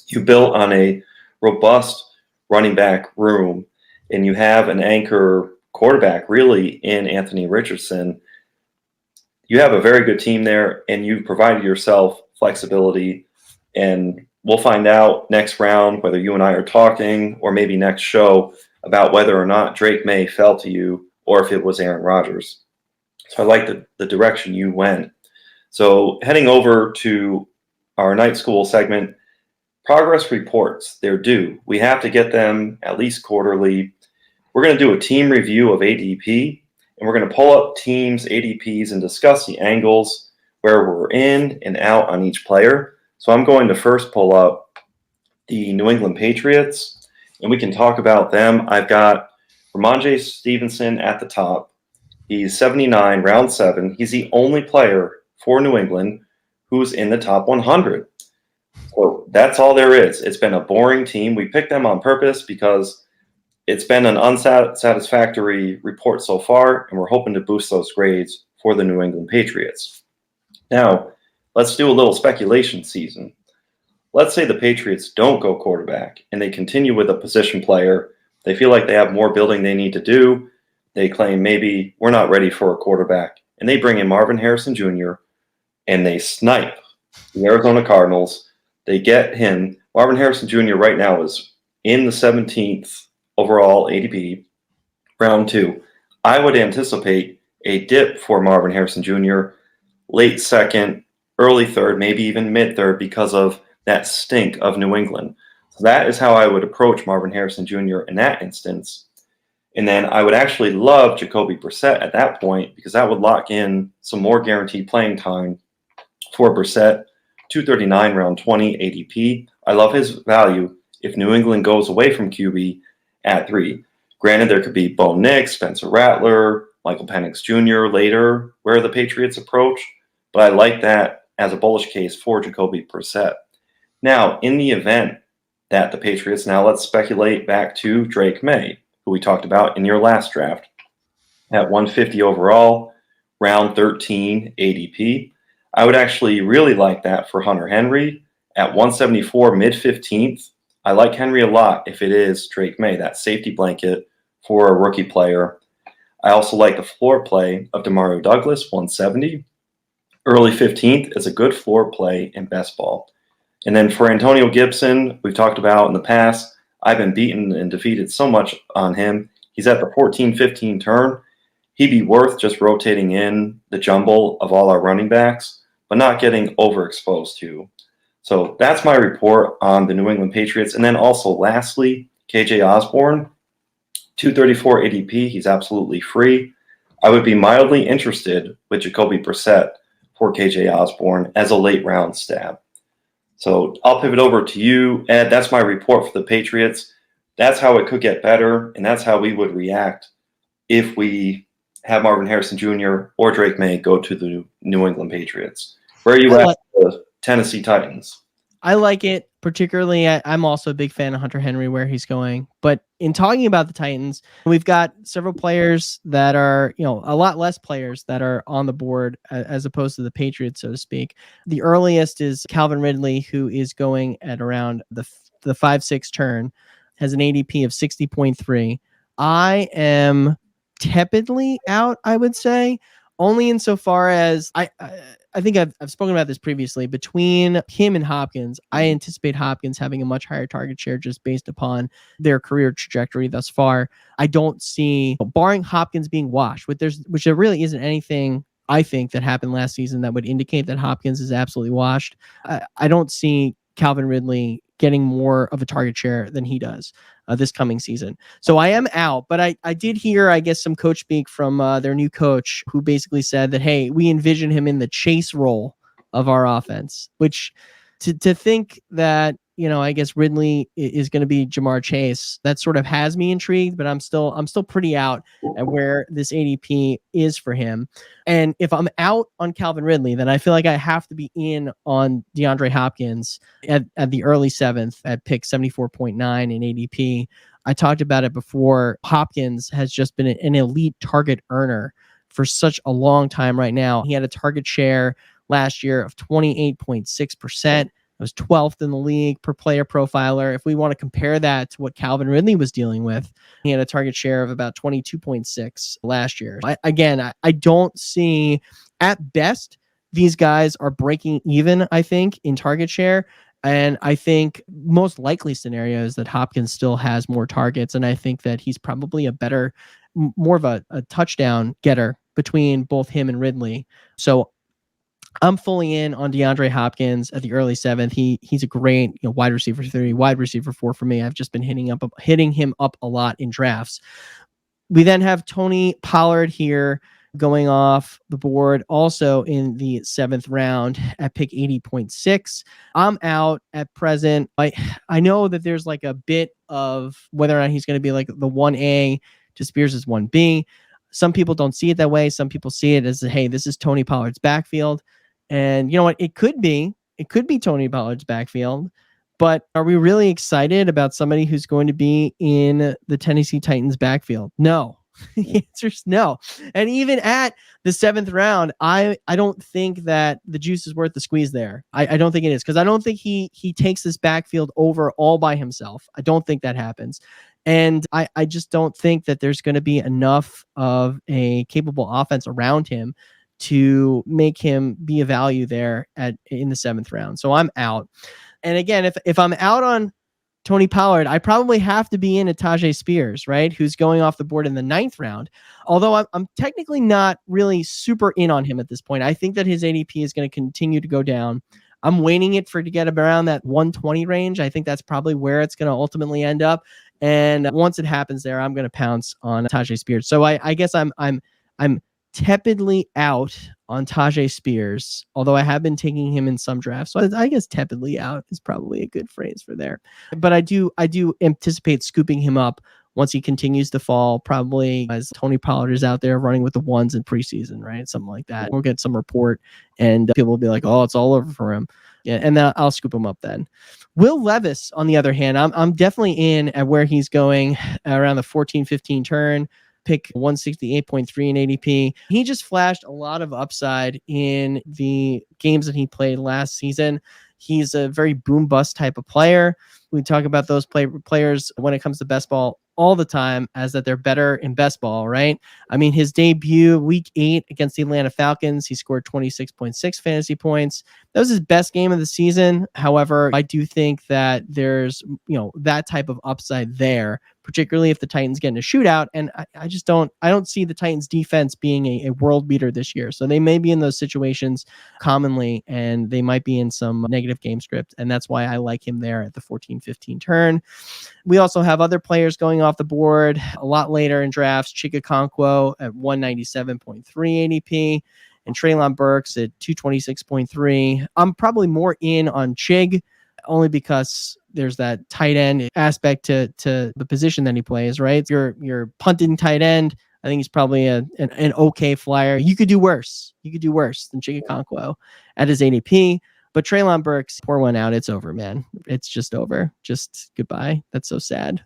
You built on a robust running back room, and you have an anchor quarterback really in Anthony Richardson. You have a very good team there, and you've provided yourself flexibility. And we'll find out next round whether you and I are talking, or maybe next show, about whether or not Drake May fell to you or if it was Aaron Rodgers. So I like the direction you went. So heading over to our night school segment, progress reports, they're due. We have to get them at least quarterly. We're going to do a team review of ADP, and we're going to pull up teams' ADPs and discuss the angles where we're in and out on each player. So I'm going to first pull up the New England Patriots, and we can talk about them. I've got Ramondre Stevenson at the top. He's 79, round 7. He's the only player for New England who's in the top 100. So that's all there is. It's been a boring team. We picked them on purpose because it's been an unsatisfactory report so far, and we're hoping to boost those grades for the New England Patriots. Now, let's do a little speculation season. Let's say the Patriots don't go quarterback and they continue with a position player. They feel like they have more building they need to do. They claim maybe we're not ready for a quarterback, and they bring in Marvin Harrison Jr., and they snipe the Arizona Cardinals. They get him. Marvin Harrison Jr. right now is in the 17th overall ADP, round 2. I would anticipate a dip for Marvin Harrison Jr. late second, early third, maybe even mid-third, because of that stink of New England. So that is how I would approach Marvin Harrison Jr. in that instance. And then I would actually love Jacoby Brissett at that point, because that would lock in some more guaranteed playing time for Brissett. 239, round 20 ADP. I love his value if New England goes away from QB at 3. Granted, there could be Bo Nix, Spencer Rattler, Michael Penix Jr. later where the Patriots approach, but I like that as a bullish case for Jacoby Brissett. Now, in the event that the Patriots, now let's speculate back to Drake May, who we talked about in your last draft, at 150 overall, round 13 ADP. I would actually really like that for Hunter Henry at 174, mid-15th. I like Henry a lot if it is Drake May, that safety blanket for a rookie player. I also like the floor play of Demario Douglas, 170. Early 15th is a good floor play in best ball. And then for Antonio Gibson, we've talked about in the past, I've been beaten and defeated so much on him. He's at the 14-15 turn. He'd be worth just rotating in the jumble of all our running backs, but not getting overexposed to. So that's my report on the New England Patriots. And then also lastly, KJ Osborne, 234 ADP. He's absolutely free. I would be mildly interested with Jacoby Brissett for KJ Osborne as a late round stab. So I'll pivot over to you, Ed. That's my report for the Patriots. That's how it could get better, and that's how we would react if we have Marvin Harrison Jr. or Drake May go to the New England Patriots. Where are you at the Tennessee Titans?
I like it, particularly. I'm also a big fan of Hunter Henry, where he's going. But in talking about the Titans, we've got several players that are, a lot less players that are on the board as opposed to the Patriots, so to speak. The earliest is Calvin Ridley, who is going at around the 5-6 turn, has an ADP of 60.3. I am tepidly out, I would say, only insofar as I think I've spoken about this previously. Between him and Hopkins, I anticipate Hopkins having a much higher target share just based upon their career trajectory thus far. I don't see, barring Hopkins being washed, which there really isn't anything I think that happened last season that would indicate that Hopkins is absolutely washed. I don't see Calvin Ridley getting more of a target share than he does this coming season. So I am out, but I did hear, I guess, some coach speak from their new coach who basically said that, hey, we envision him in the chase role of our offense, which to think that, I guess Ridley is going to be Jamar Chase, that sort of has me intrigued, but I'm still pretty out at where this ADP is for him. And if I'm out on Calvin Ridley, then I feel like I have to be in on DeAndre Hopkins at the early 7th at pick 74.9 in ADP. I talked about it before. Hopkins has just been an elite target earner for such a long time right now. He had a target share last year of 28.6%. It was 12th in the league per player profiler. If we want to compare that to what Calvin Ridley was dealing with, he had a target share of about 22.6 last year. I don't see, at best, these guys are breaking even, I think, in target share. And I think most likely scenario is that Hopkins still has more targets. And I think that he's probably a better, more of a touchdown getter between both him and Ridley. So I'm fully in on DeAndre Hopkins at the early 7th. He's a great wide receiver 3, wide receiver 4 for me. I've just been hitting him up a lot in drafts. We then have Tony Pollard here going off the board also in the 7th round at pick 80.6. I'm out at present. I know that there's like a bit of whether or not he's going to be like the 1A to Spears' 1B. Some people don't see it that way. Some people see it as, hey, this is Tony Pollard's backfield. And you know what? It could be Tony Pollard's backfield, but are we really excited about somebody who's going to be in the Tennessee Titans backfield? No. The answer is no. And even at the 7th round, I don't think that the juice is worth the squeeze there. I don't think it is, because I don't think he takes this backfield over all by himself. I don't think that happens. And I just don't think that there's going to be enough of a capable offense around him to make him be a value there in the 7th round. So I'm out. And again, if I'm out on Tony Pollard, I probably have to be in at Tajay Spears, right? Who's going off the board in the 9th round. Although I'm technically not really super in on him at this point. I think that his ADP is going to continue to go down. I'm waiting it to get around that 120 range. I think that's probably where it's going to ultimately end up. And once it happens there, I'm going to pounce on Tajay Spears. So I guess I'm tepidly out on Tajay Spears, although I have been taking him in some drafts. So I guess tepidly out is probably a good phrase for there. But I do anticipate scooping him up once he continues to fall, probably as Tony Pollard is out there running with the ones in preseason, right? Something like that. We'll get some report and people will be like, oh, it's all over for him. Yeah, and then I'll scoop him up then. Will Levis, on the other hand, I'm definitely in at where he's going around the 14-15 turn. Pick 168.3 in ADP. He just flashed a lot of upside in the games that he played last season. He's a very boom bust type of player. We talk about those players when it comes to best ball all the time as that they're better in best ball, right? I mean, his debut week 8 against the Atlanta Falcons, he scored 26.6 fantasy points. That was his best game of the season. However, I do think that there's, that type of upside there, particularly if the Titans get in a shootout. And I just don't see the Titans defense being a world beater this year. So they may be in those situations commonly, and they might be in some negative game script. And that's why I like him there at the 14-15 turn. We also have other players going off the board a lot later in drafts. Chigakonkwo at 197.3 ADP. And Treylon Burks at 226.3. I'm probably more in on Chig, only because there's that tight end aspect to the position that he plays, right? You're punting tight end. I think he's probably an okay flyer. You could do worse. You could do worse than Chigakonkwo at his ADP. But Treylon Burks, pour one out. It's over, man. It's just over. Just goodbye. That's so sad.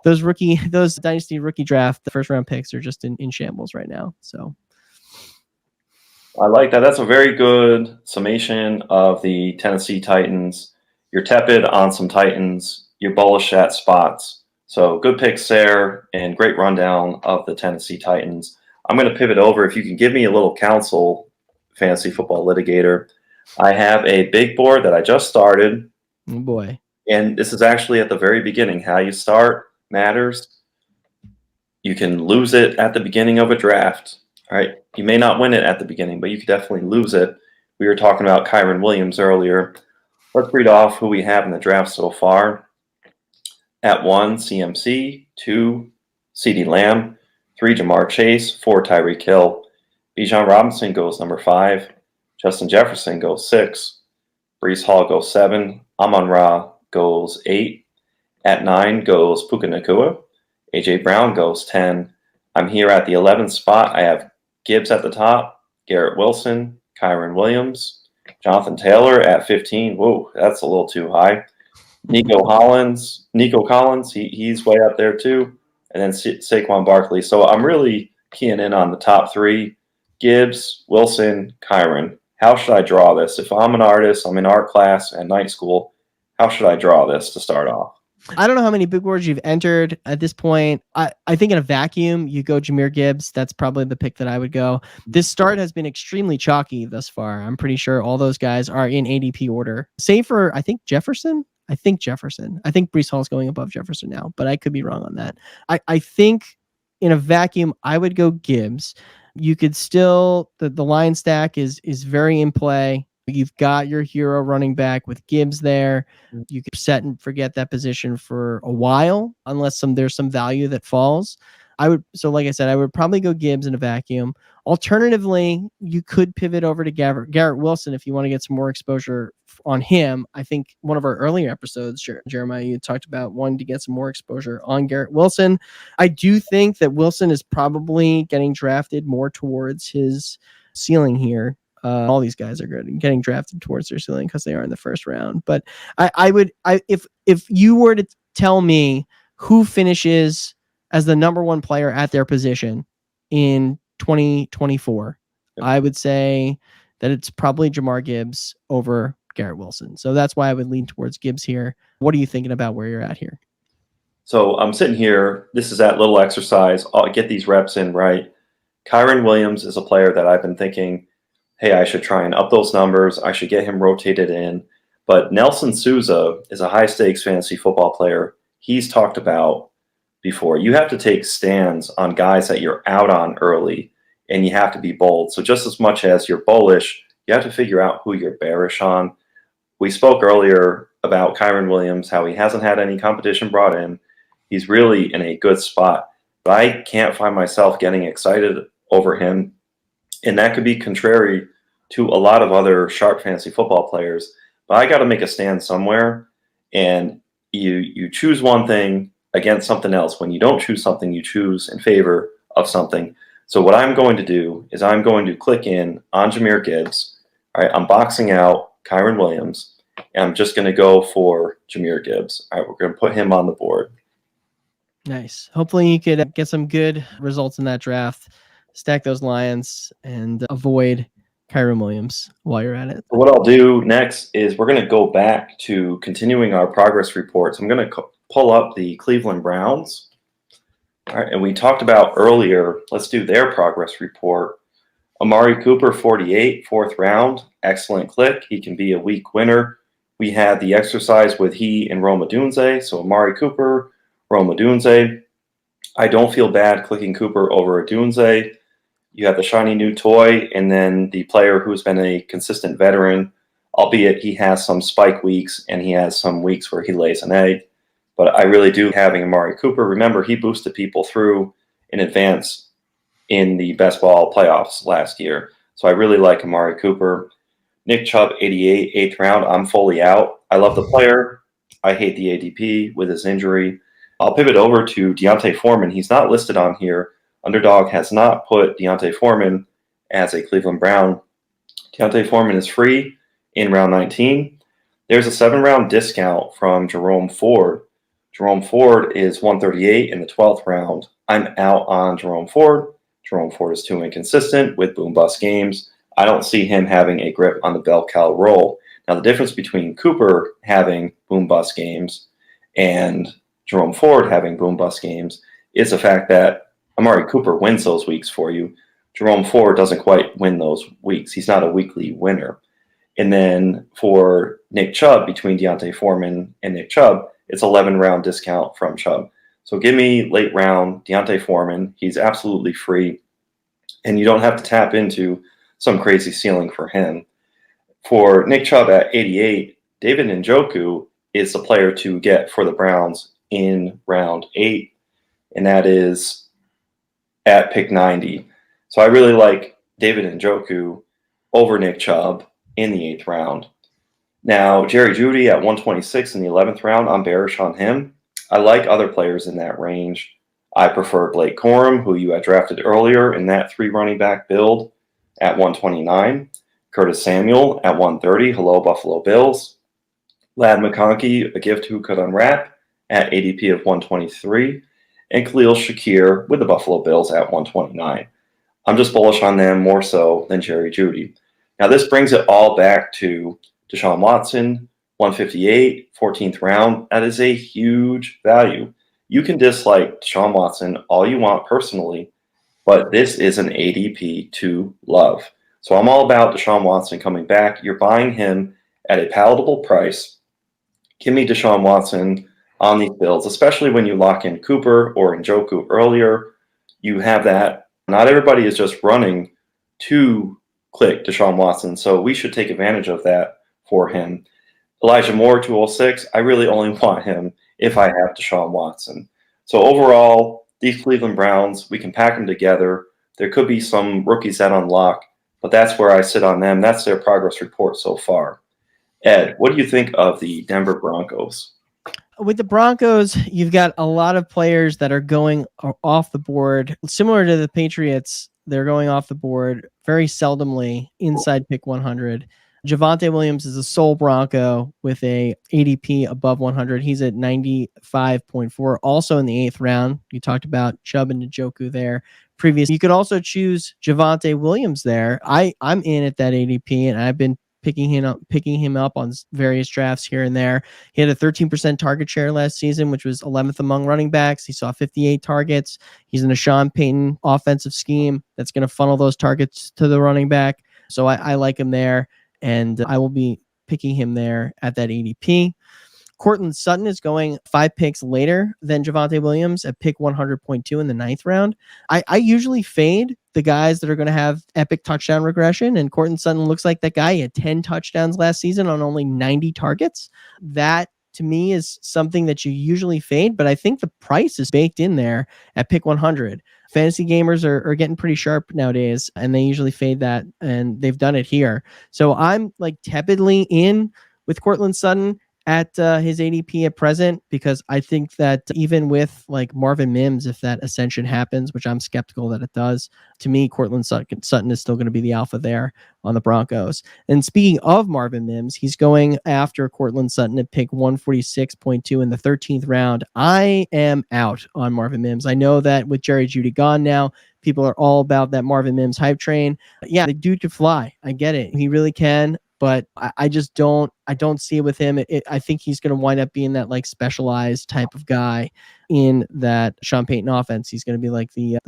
Those dynasty rookie draft, the first round picks are just in shambles right now. So
I like that. That's a very good summation of the Tennessee Titans. You're tepid on some Titans. You're bullish at spots. So good picks there and great rundown of the Tennessee Titans. I'm going to pivot over. If you can give me a little counsel, fantasy football litigator. I have a big board that I just started.
Oh boy.
And this is actually at the very beginning. How you start matters. You can lose it at the beginning of a draft. All right. You may not win it at the beginning, but you could definitely lose it. We were talking about Kyron Williams earlier. Let's read off who we have in the draft so far. At 1, CMC. 2, CeeDee Lamb. 3, Jamar Chase. 4, Tyreek Hill. Bijan Robinson goes number 5. Justin Jefferson goes 6. Breece Hall goes 7. Amon-Ra goes 8. At 9 goes Puka Nacua. A.J. Brown goes 10. I'm here at the 11th spot. I have Gibbs at the top, Garrett Wilson, Kyron Williams, Jonathan Taylor at 15. Whoa, that's a little too high. Nico Collins, he's way up there too. And then Saquon Barkley. So I'm really keying in on the top 3, Gibbs, Wilson, Kyron. How should I draw this? If I'm an artist, I'm in art class at night school, how should I draw this to start off?
I don't know how many big boards you've entered at this point. I think in a vacuum, you go Jahmyr Gibbs. That's probably the pick that I would go. This start has been extremely chalky thus far. I'm pretty sure all those guys are in ADP order. Save for, I think, Jefferson. I think Breece Hall is going above Jefferson now, but I could be wrong on that. I think in a vacuum, I would go Gibbs. You could still, the line stack is very in play. You've got your hero running back with Gibbs there. You can set and forget that position for a while, unless there's some value that falls. Like I said, I would probably go Gibbs in a vacuum. Alternatively, you could pivot over to Garrett Wilson if you want to get some more exposure on him. I think one of our earlier episodes, Jeremiah, you talked about wanting to get some more exposure on Garrett Wilson. I do think that Wilson is probably getting drafted more towards his ceiling here. All these guys are getting drafted towards their ceiling because they are in the first round. But if you were to tell me who finishes as the number 1 player at their position in 2024, I would say that it's probably Jahmyr Gibbs over Garrett Wilson. So that's why I would lean towards Gibbs here. What are you thinking about where you're at here?
So I'm sitting here. This is that little exercise. I'll get these reps in right. Kyron Williams is a player that I've been thinking, hey, I should try and up those numbers. I should get him rotated in. But Nelson Sousa is a high-stakes fantasy football player. He's talked about before. You have to take stands on guys that you're out on early, and you have to be bold. So just as much as you're bullish, you have to figure out who you're bearish on. We spoke earlier about Kyron Williams, how he hasn't had any competition brought in. He's really in a good spot. But I can't find myself getting excited over him. And that could be contrary to a lot of other sharp fantasy football players. But I got to make a stand somewhere. And you choose one thing against something else. When you don't choose something, you choose in favor of something. So what I'm going to do is I'm going to click in on Jahmyr Gibbs. All right, I'm boxing out Kyron Williams. And I'm just going to go for Jahmyr Gibbs. All right, we're going to put him on the board.
Nice. Hopefully you could get some good results in that draft. Stack those Lions and avoid Kyron Williams while you're at it.
What I'll do next is we're going to go back to continuing our progress reports. I'm going to pull up the Cleveland Browns. All right, and we talked about earlier, let's do their progress report. Amari Cooper, 48, fourth round. Excellent click. He can be a week winner. We had the exercise with he and Rome Odunze. So Amari Cooper, Rome Odunze. I don't feel bad clicking Cooper over Odunze. You have the shiny new toy, and then the player who's been a consistent veteran, albeit he has some spike weeks and he has some weeks where he lays an egg. But I really do having Amari Cooper. Remember, he boosted people through in advance in the best ball playoffs last year. So I really like Amari Cooper. Nick Chubb, 88, eighth round. I'm fully out. I love the player. I hate the ADP with his injury. I'll pivot over to Deontay Foreman. He's not listed on here. Underdog has not put Deontay Foreman as a Cleveland Brown. Deontay Foreman is free in round 19. There's a 7-round discount from Jerome Ford. Jerome Ford is 138 in the 12th round. I'm out on Jerome Ford. Jerome Ford is too inconsistent with boom-bust games. I don't see him having a grip on the bell cow role. Now, the difference between Cooper having boom-bust games and Jerome Ford having boom-bust games is the fact that Amari Cooper wins those weeks for you. Jerome Ford doesn't quite win those weeks. He's not a weekly winner. And then for Nick Chubb, between Deontay Foreman and Nick Chubb, it's 11-round discount from Chubb. So give me late round Deontay Foreman. He's absolutely free. And you don't have to tap into some crazy ceiling for him. For Nick Chubb at 88, David Njoku is the player to get for the Browns in round 8. And that is at pick 90. So I really like David Njoku over Nick Chubb in the 8th round. Now, Jerry Jeudy at 126 in the 11th round, I'm bearish on him. I like other players in that range. I prefer Blake Corum, who you had drafted earlier in that 3 running back build at 129. Curtis Samuel at 130. Hello, Buffalo Bills. Lad McConkey, a gift who could unwrap at ADP of 123. And Khalil Shakir with the Buffalo Bills at 129. I'm just bullish on them more so than Jerry Jeudy. Now, this brings it all back to Deshaun Watson, 158, 14th round. That is a huge value. You can dislike Deshaun Watson all you want personally, but this is an ADP to love. So I'm all about Deshaun Watson coming back. You're buying him at a palatable price. Give me Deshaun Watson on these builds, especially when you lock in Cooper or Njoku earlier. You have that. Not everybody is just running to click Deshaun Watson, so we should take advantage of that for him. Elijah Moore, 206. I really only want him if I have Deshaun Watson. So overall, these Cleveland Browns, we can pack them together. There could be some rookies that unlock, but that's where I sit on them. That's their progress report so far. Ed, what do you think of the Denver Broncos?
With the Broncos, you've got a lot of players that are going off the board. Similar to the Patriots, they're going off the board very seldomly inside pick 100. Javonte Williams is a sole Bronco with a ADP above 100. He's at 95.4, also in the 8th round. You talked about Chubb and Njoku there previous. You could also choose Javonte Williams there. I'm in at that ADP, and I've been picking him up on various drafts here and there. He had a 13% target share last season, which was 11th among running backs. He saw 58 targets. He's in a Sean Payton offensive scheme that's going to funnel those targets to the running back. So I like him there, and I will be picking him there at that ADP. Courtland Sutton is going 5 picks later than Javonte Williams at pick 100.2 in the 9th round. I usually fade the guys that are going to have epic touchdown regression, and Courtland Sutton looks like that guy. He had 10 touchdowns last season on only 90 targets. That, to me, is something that you usually fade, but I think the price is baked in there at pick 100. Fantasy gamers are getting pretty sharp nowadays, and they usually fade that, and they've done it here. So I'm like tepidly in with Courtland Sutton at his ADP at present, because I think that even with like Marvin Mims, if that ascension happens, which I'm skeptical that it does, to me, Courtland Sutton is still going to be the alpha there on the Broncos. And speaking of Marvin Mims, he's going after Courtland Sutton at pick 146.2 in the 13th round. I am out on Marvin Mims. I know that with Jerry Jeudy gone now, people are all about that Marvin Mims hype train. Yeah, the dude could fly. I get it. He really can. But I just don't see it with him. I think he's going to wind up being that like specialized type of guy in that Sean Payton offense. He's going to be like the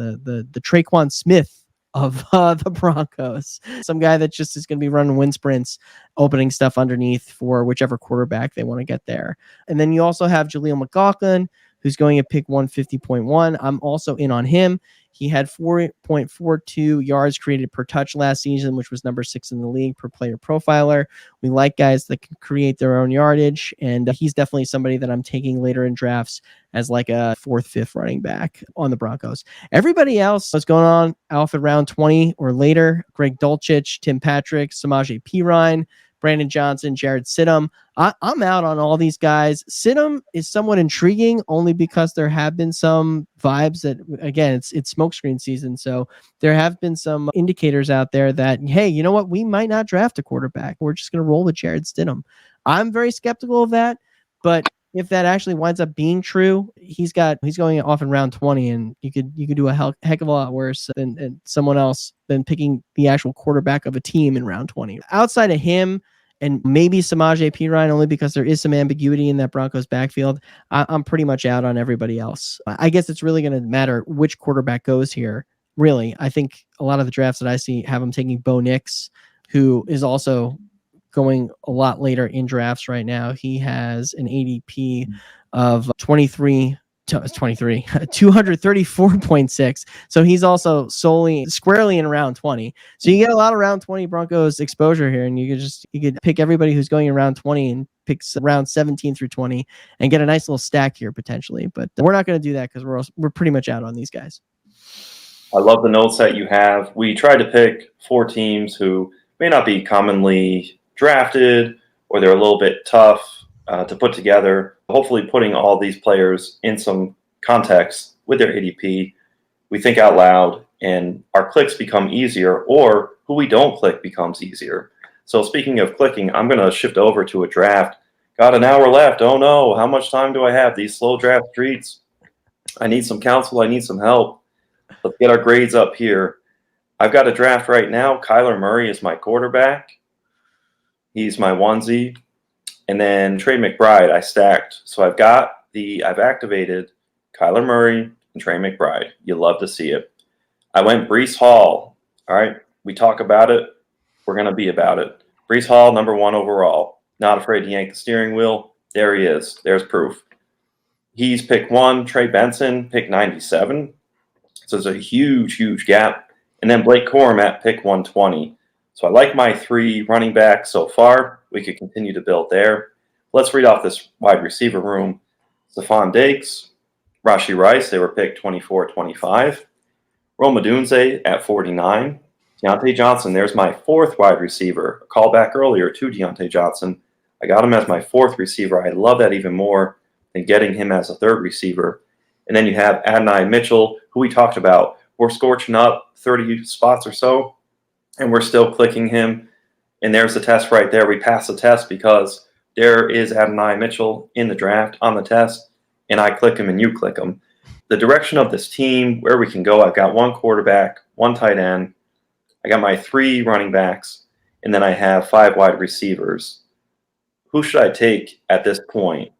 Traquan Smith of the Broncos. Some guy that just is going to be running wind sprints, opening stuff underneath for whichever quarterback they want to get there. And then you also have Jaleel McLaughlin, who's going at pick 150.1. I'm also in on him. He had 4.42 yards created per touch last season, which was number 6 in the league per player profiler. We like guys that can create their own yardage, and he's definitely somebody that I'm taking later in drafts as like a 4th, 5th running back on the Broncos. Everybody else was going on off at round 20 or later. Greg Dulcich, Tim Patrick, Samaje Perine, Brandon Johnson, Jared Stidham. I'm out on all these guys. Stidham is somewhat intriguing only because there have been some vibes that, again, it's smokescreen season. So there have been some indicators out there that, hey, you know what? We might not draft a quarterback. We're just going to roll with Jared Stidham. I'm very skeptical of that, but if that actually winds up being true, he's going off in round 20, and you could do a heck of a lot worse than someone else than picking the actual quarterback of a team in round 20. Outside of him, and maybe Samaje Perine, only because there is some ambiguity in that Broncos backfield, I'm pretty much out on everybody else. I guess it's really going to matter which quarterback goes here. Really, I think a lot of the drafts that I see have them taking Bo Nix, who is also going a lot later in drafts right now. He has an ADP of 234.6. So he's also squarely in round 20. So you get a lot of round 20 Broncos exposure here, and you could pick everybody who's going in round 20 and picks around 17 through 20 and get a nice little stack here potentially. But we're not going to do that because we're pretty much out on these guys.
I love the notes that you have. We tried to pick 4 teams who may not be commonly drafted, or they're a little bit tough to put together. Hopefully putting all these players in some context with their ADP, we think out loud, and our clicks become easier, or who we don't click becomes easier. So speaking of clicking, I'm going to shift over to a draft. Got an hour left. Oh no, how much time do I have? These slow draft streets. I need some counsel. I need some help. Let's get our grades up here. I've got a draft right now. Kyler Murray is my quarterback. He's my onesie. And then Trey McBride, I stacked. So I've activated Kyler Murray and Trey McBride. You love to see it. I went Breece Hall. All right. We talk about it. We're going to be about it. Breece Hall, number 1 overall. Not afraid to yank the steering wheel. There he is. There's proof. He's pick 1. Trey Benson, pick 97. So there's a huge, huge gap. And then Blake Corum at pick 120. So I like my 3 running backs so far. We could continue to build there. Let's read off this wide receiver room. Stephon Diggs, Rashee Rice, they were picked 24, 25. Rome Odunze at 49. Deontay Johnson, there's my 4th wide receiver. A call back earlier to Deontay Johnson. I got him as my 4th receiver. I love that even more than getting him as a 3rd receiver. And then you have Adonai Mitchell, who we talked about. We're scorching up 30 spots or so, and we're still clicking him. And there's the test right there. We passed the test because there is Adonai Mitchell in the draft on the test, and I click him and you click him. The direction of this team, where we can go, I've got 1 quarterback, 1 tight end. I got my 3 running backs, and then I have 5 wide receivers. Who should I take at this point?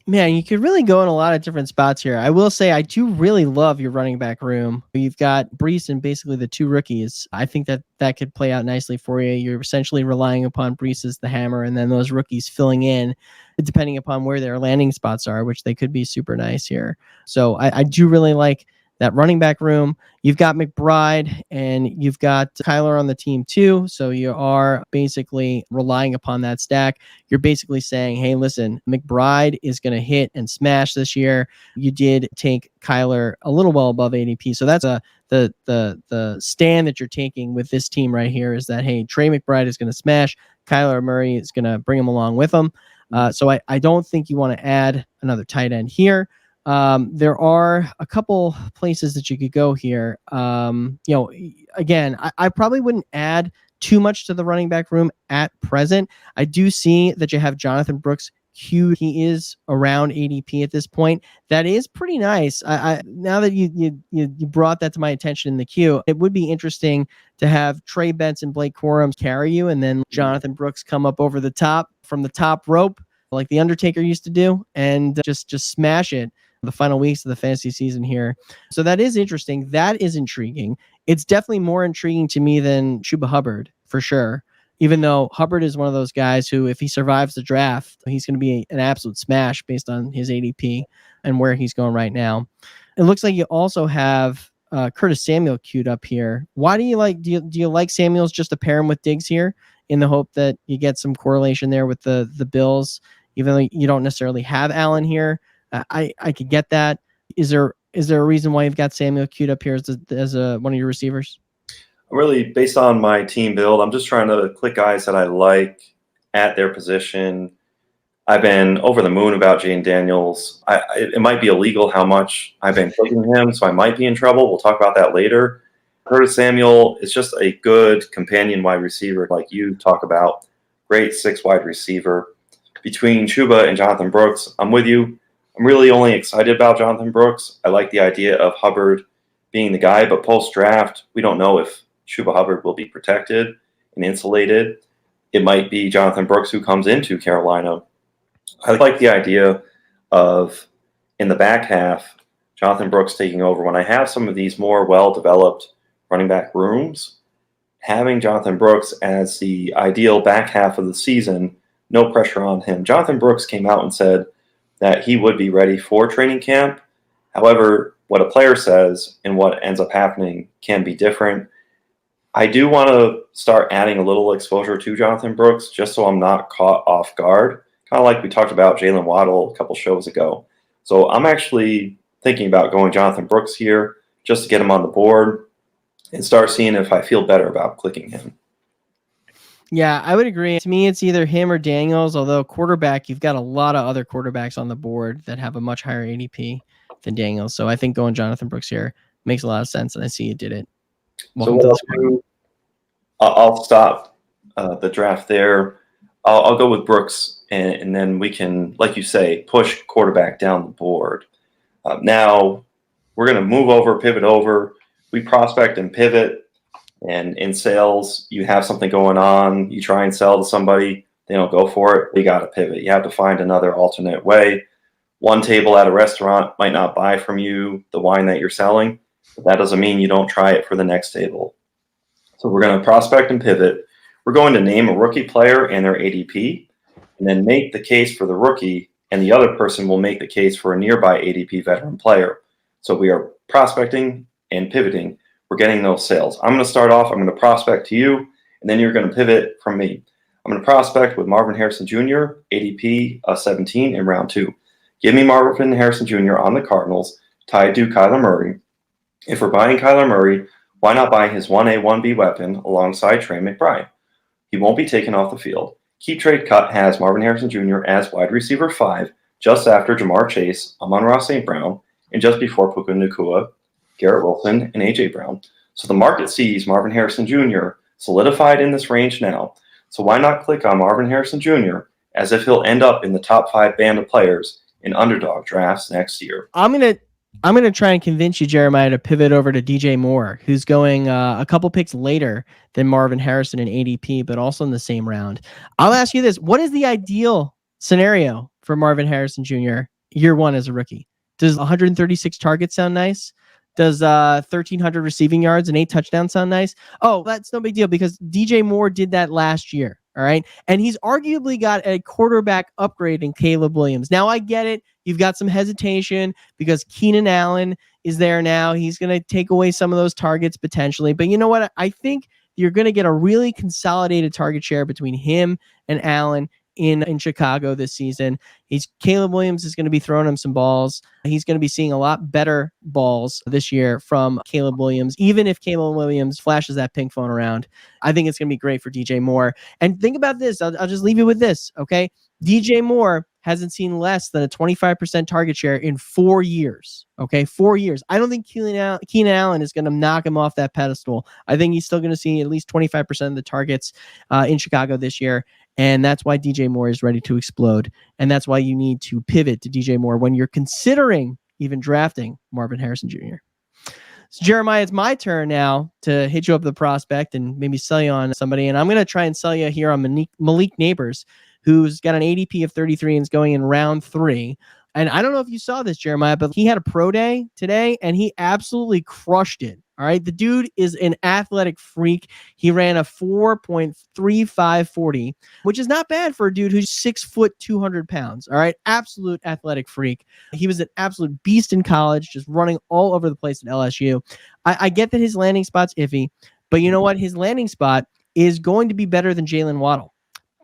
Man, you could really go in a lot of different spots here. I will say I do really love your running back room. You've got Breece and basically the 2 rookies. I think that could play out nicely for you. You're essentially relying upon Breece as the hammer, and then those rookies filling in depending upon where their landing spots are, which they could be super nice here. So I do really like that running back room. You've got McBride and you've got Kyler on the team too. So you are basically relying upon that stack. You're basically saying, hey, listen, McBride is going to hit and smash this year. You did take Kyler a little well above ADP. So that's the stand that you're taking with this team right here is that, hey, Trey McBride is going to smash. Kyler Murray is going to bring him along with him. So I don't think you want to add another tight end here. There are a couple places that you could go here. Again, I probably wouldn't add too much to the running back room at present. I do see that you have Jonathan Brooks queued. He is around ADP at this point. That is pretty nice. I now that you brought that to my attention in the queue, it would be interesting to have Trey Benson, Blake Corum carry you, and then Jonathan Brooks come up over the top from the top rope like the Undertaker used to do, and just smash it. the final weeks of the fantasy season here. So that is interesting. That is intriguing. It's definitely more intriguing to me than Chuba Hubbard, for sure. Even though Hubbard is one of those guys who, if he survives the draft, he's going to be an absolute smash based on his ADP and where he's going right now. It looks like you also have Curtis Samuel queued up here. Why do you like Samuels just to pair him with Diggs here in the hope that you get some correlation there with the Bills, even though you don't necessarily have Allen here? I could get that. Is there a reason why you've got Samuel queued up here as one of your receivers?
Really, based on my team build, I'm just trying to click guys that I like at their position. I've been over the moon about Jane Daniels. It might be illegal how much I've been clicking him, so I might be in trouble. We'll talk about that later. Curtis Samuel is just a good companion wide receiver like you talk about. Great 6 wide receiver. Between Chuba and Jonathan Brooks, I'm with you. I'm really only excited about Jonathan Brooks. I like the idea of Hubbard being the guy, but post-draft, we don't know if Chuba Hubbard will be protected and insulated. It might be Jonathan Brooks who comes into Carolina. I like the idea of, in the back half, Jonathan Brooks taking over. When I have some of these more well-developed running back rooms, having Jonathan Brooks as the ideal back half of the season, no pressure on him. Jonathan Brooks came out and said that he would be ready for training camp. However, what a player says and what ends up happening can be different. I do want to start adding a little exposure to Jonathan Brooks just so I'm not caught off guard, kind of like we talked about Jalen Waddle a couple shows ago. So I'm actually thinking about going Jonathan Brooks here just to get him on the board and start seeing if I feel better about clicking him.
Yeah, I would agree. To me, it's either him or Daniels, although quarterback, you've got a lot of other quarterbacks on the board that have a much higher ADP than Daniels. So I think going Jonathan Brooks here makes a lot of sense, and I see you did it.
Welcome to the screen. I'll stop the draft there. I'll go with Brooks, and then we can, like you say, push quarterback down the board. Now, we're going to pivot over. We prospect and pivot. And in sales, you have something going on. You try and sell to somebody. They don't go for it. You got to pivot. You have to find another alternate way. One table at a restaurant might not buy from you the wine that you're selling. But that doesn't mean you don't try it for the next table. So we're going to prospect and pivot. We're going to name a rookie player and their ADP, and then make the case for the rookie, and the other person will make the case for a nearby ADP veteran player. So we are prospecting and pivoting. We're getting those sales. I'm going to start off. I'm going to prospect to you, and then you're going to pivot from me. I'm going to prospect with Marvin Harrison Jr., ADP 17 in round 2. Give me Marvin Harrison Jr. on the Cardinals, tied to Kyler Murray. If we're buying Kyler Murray, why not buy his 1A, 1B weapon alongside Trey McBride? He won't be taken off the field. Keep Trade Cut has Marvin Harrison Jr. as wide receiver 5, just after Jamar Chase, Amon-Ra St. Brown, and just before Puka Nacua, Garrett Wilson, and A.J. Brown. So the market sees Marvin Harrison Jr. solidified in this range now. So why not click on Marvin Harrison Jr. as if he'll end up in the top 5 band of players in underdog drafts next year?
I'm gonna try and convince you, Jeremiah, to pivot over to DJ Moore, who's going a couple picks later than Marvin Harrison in ADP, but also in the same round. I'll ask you this: what is the ideal scenario for Marvin Harrison Jr. year 1 as a rookie? Does 136 targets sound nice? Does 1,300 receiving yards and 8 touchdowns sound nice? Oh, that's no big deal because DJ Moore did that last year. All right. And he's arguably got a quarterback upgrade in Caleb Williams. Now, I get it. You've got some hesitation because Keenan Allen is there now. He's going to take away some of those targets potentially. But you know what? I think you're going to get a really consolidated target share between him and Allen in Chicago this season. Caleb Williams is going to be throwing him some balls. He's going to be seeing a lot better balls this year from Caleb Williams, even if Caleb Williams flashes that pink phone around. I think it's going to be great for DJ Moore. And think about this. I'll just leave you with this, okay? DJ Moore hasn't seen less than a 25% target share in 4 years, okay? 4 years. I don't think Keenan Allen is going to knock him off that pedestal. I think he's still going to see at least 25% of the targets in Chicago this year. And that's why DJ Moore is ready to explode. And that's why you need to pivot to DJ Moore when you're considering even drafting Marvin Harrison Jr. So Jeremiah, it's my turn now to hit you up the prospect and maybe sell you on somebody. And I'm going to try and sell you here on Malik Neighbors, who's got an ADP of 33 and is going in round 3. And I don't know if you saw this, Jeremiah, but he had a pro day today and he absolutely crushed it. All right. The dude is an athletic freak. He ran a 4.3540, which is not bad for a dude who's 6 foot, 200 pounds. All right. Absolute athletic freak. He was an absolute beast in college, just running all over the place at LSU. I get that his landing spot's iffy, but you know what? His landing spot is going to be better than Jalen Waddle,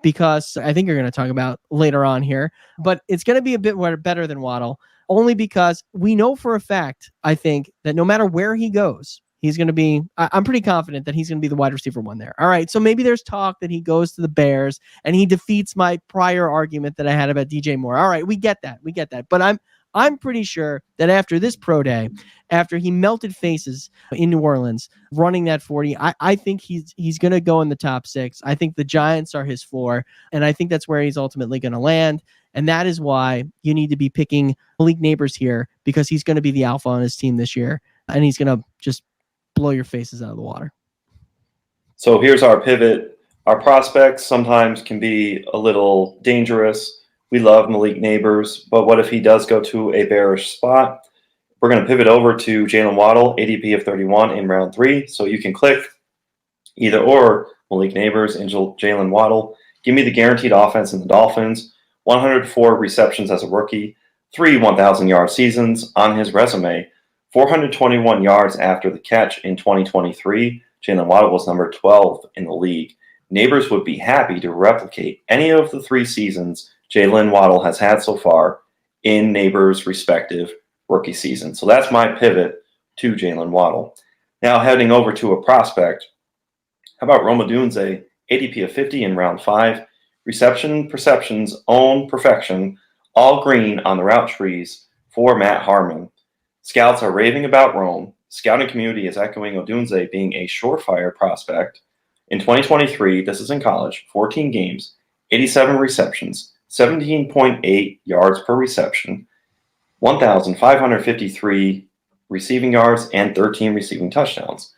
because I think you're going to talk about later on here, but it's going to be a bit better than Waddle, only because we know for a fact, I think, that no matter where he goes, he's going to be, I'm pretty confident that he's going to be the wide receiver one there. All right. So maybe there's talk that he goes to the Bears and he defeats my prior argument that I had about DJ Moore. All right. We get that. But I'm pretty sure that after this pro day, after he melted faces in New Orleans running that 40, I think he's going to go in the top 6. I think the Giants are his floor, and I think that's where he's ultimately going to land. And that is why you need to be picking Malik Neighbors here, because he's going to be the alpha on his team this year, and he's going to just blow your faces out of the water.
So here's our pivot. Our prospects sometimes can be a little dangerous. We love Malik Neighbors, but what if he does go to a bearish spot? We're going to pivot over to Jalen Waddle, ADP of 31 in round 3. So you can click either or, Malik Neighbors and Jalen Waddle. Give me the guaranteed offense in the Dolphins. 104 receptions as a rookie, 3 1,000-yard seasons on his resume, 421 yards after the catch in 2023. Jalen Waddle was number 12 in the league. Neighbors would be happy to replicate any of the 3 seasons Jalen Waddle has had so far in Neighbors' respective rookie season. So that's my pivot to Jalen Waddle. Now heading over to a prospect. How about Rome Odunze, ADP of 50 in round 5. Reception perceptions own perfection, all green on the route trees for Matt Harmon. Scouts are raving about Rome. Scouting community is echoing Odunze being a surefire prospect. In 2023, this is in college, 14 games, 87 receptions, 17.8 yards per reception, 1,553 receiving yards, and 13 receiving touchdowns.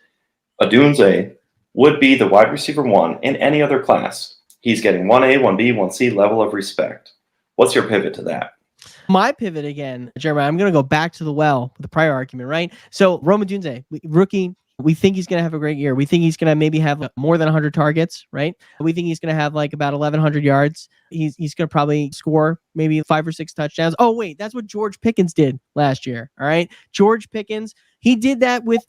Odunze would be the wide receiver 1 in any other class. He's getting 1A, 1B, 1C level of respect. What's your pivot to that?
My pivot again, Jeremiah, I'm going to go back to the well with the prior argument, right? So Rome Odunze, rookie, we think he's going to have a great year. We think he's going to maybe have more than 100 targets, right? We think he's going to have like about 1,100 yards. He's going to probably score maybe 5 or 6 touchdowns. Oh, wait, that's what George Pickens did last year, all right? George Pickens, he did that with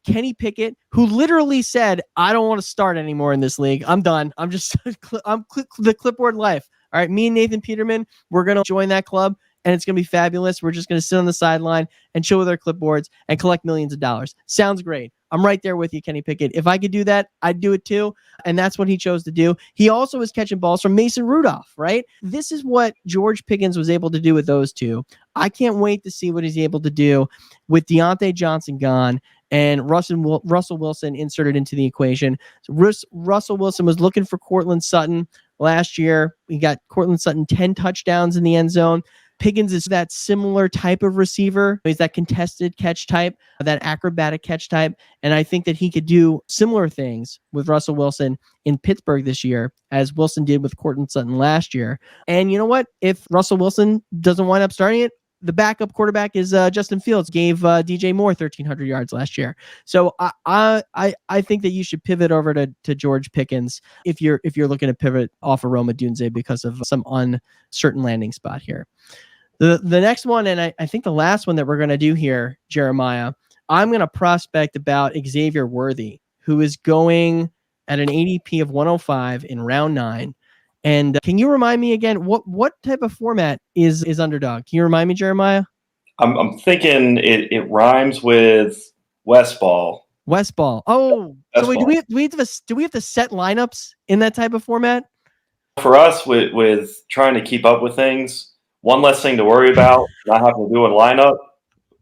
Kenny Pickett, who literally said, I don't want to start anymore in this league. I'm done. I'm the clipboard life. All right, me and Nathan Peterman, we're going to join that club, and it's going to be fabulous. We're just going to sit on the sideline and chill with our clipboards and collect millions of dollars. Sounds great. I'm right there with you, Kenny Pickett. If I could do that, I'd do it too. And that's what he chose to do. He also was catching balls from Mason Rudolph, right? This is what George Pickens was able to do with those two. I can't wait to see what he's able to do with Deontay Johnson gone and Russell Wilson inserted into the equation. So Russell Wilson was looking for Cortland Sutton last year. We got Cortland Sutton 10 touchdowns in the end zone. Pickens is that similar type of receiver. He's that contested catch type, that acrobatic catch type. And I think that he could do similar things with Russell Wilson in Pittsburgh this year, as Wilson did with Cortland Sutton last year. And you know what? If Russell Wilson doesn't wind up starting it, the backup quarterback is Justin Fields. Gave DJ Moore 1,300 yards last year. So I think that you should pivot over to George Pickens if you're looking to pivot off of Rome Odunze because of some uncertain landing spot here. The next one, and I think the last one that we're going to do here, Jeremiah, I'm going to prospect about Xavier Worthy, who is going at an ADP of 105 in round 9. And can you remind me again, what type of format is Underdog? Can you remind me, Jeremiah?
I'm thinking it rhymes with Westball.
Westball. Oh, so wait, do we have to set lineups in that type of format?
For us, with trying to keep up with things, one less thing to worry about, not having to do a lineup.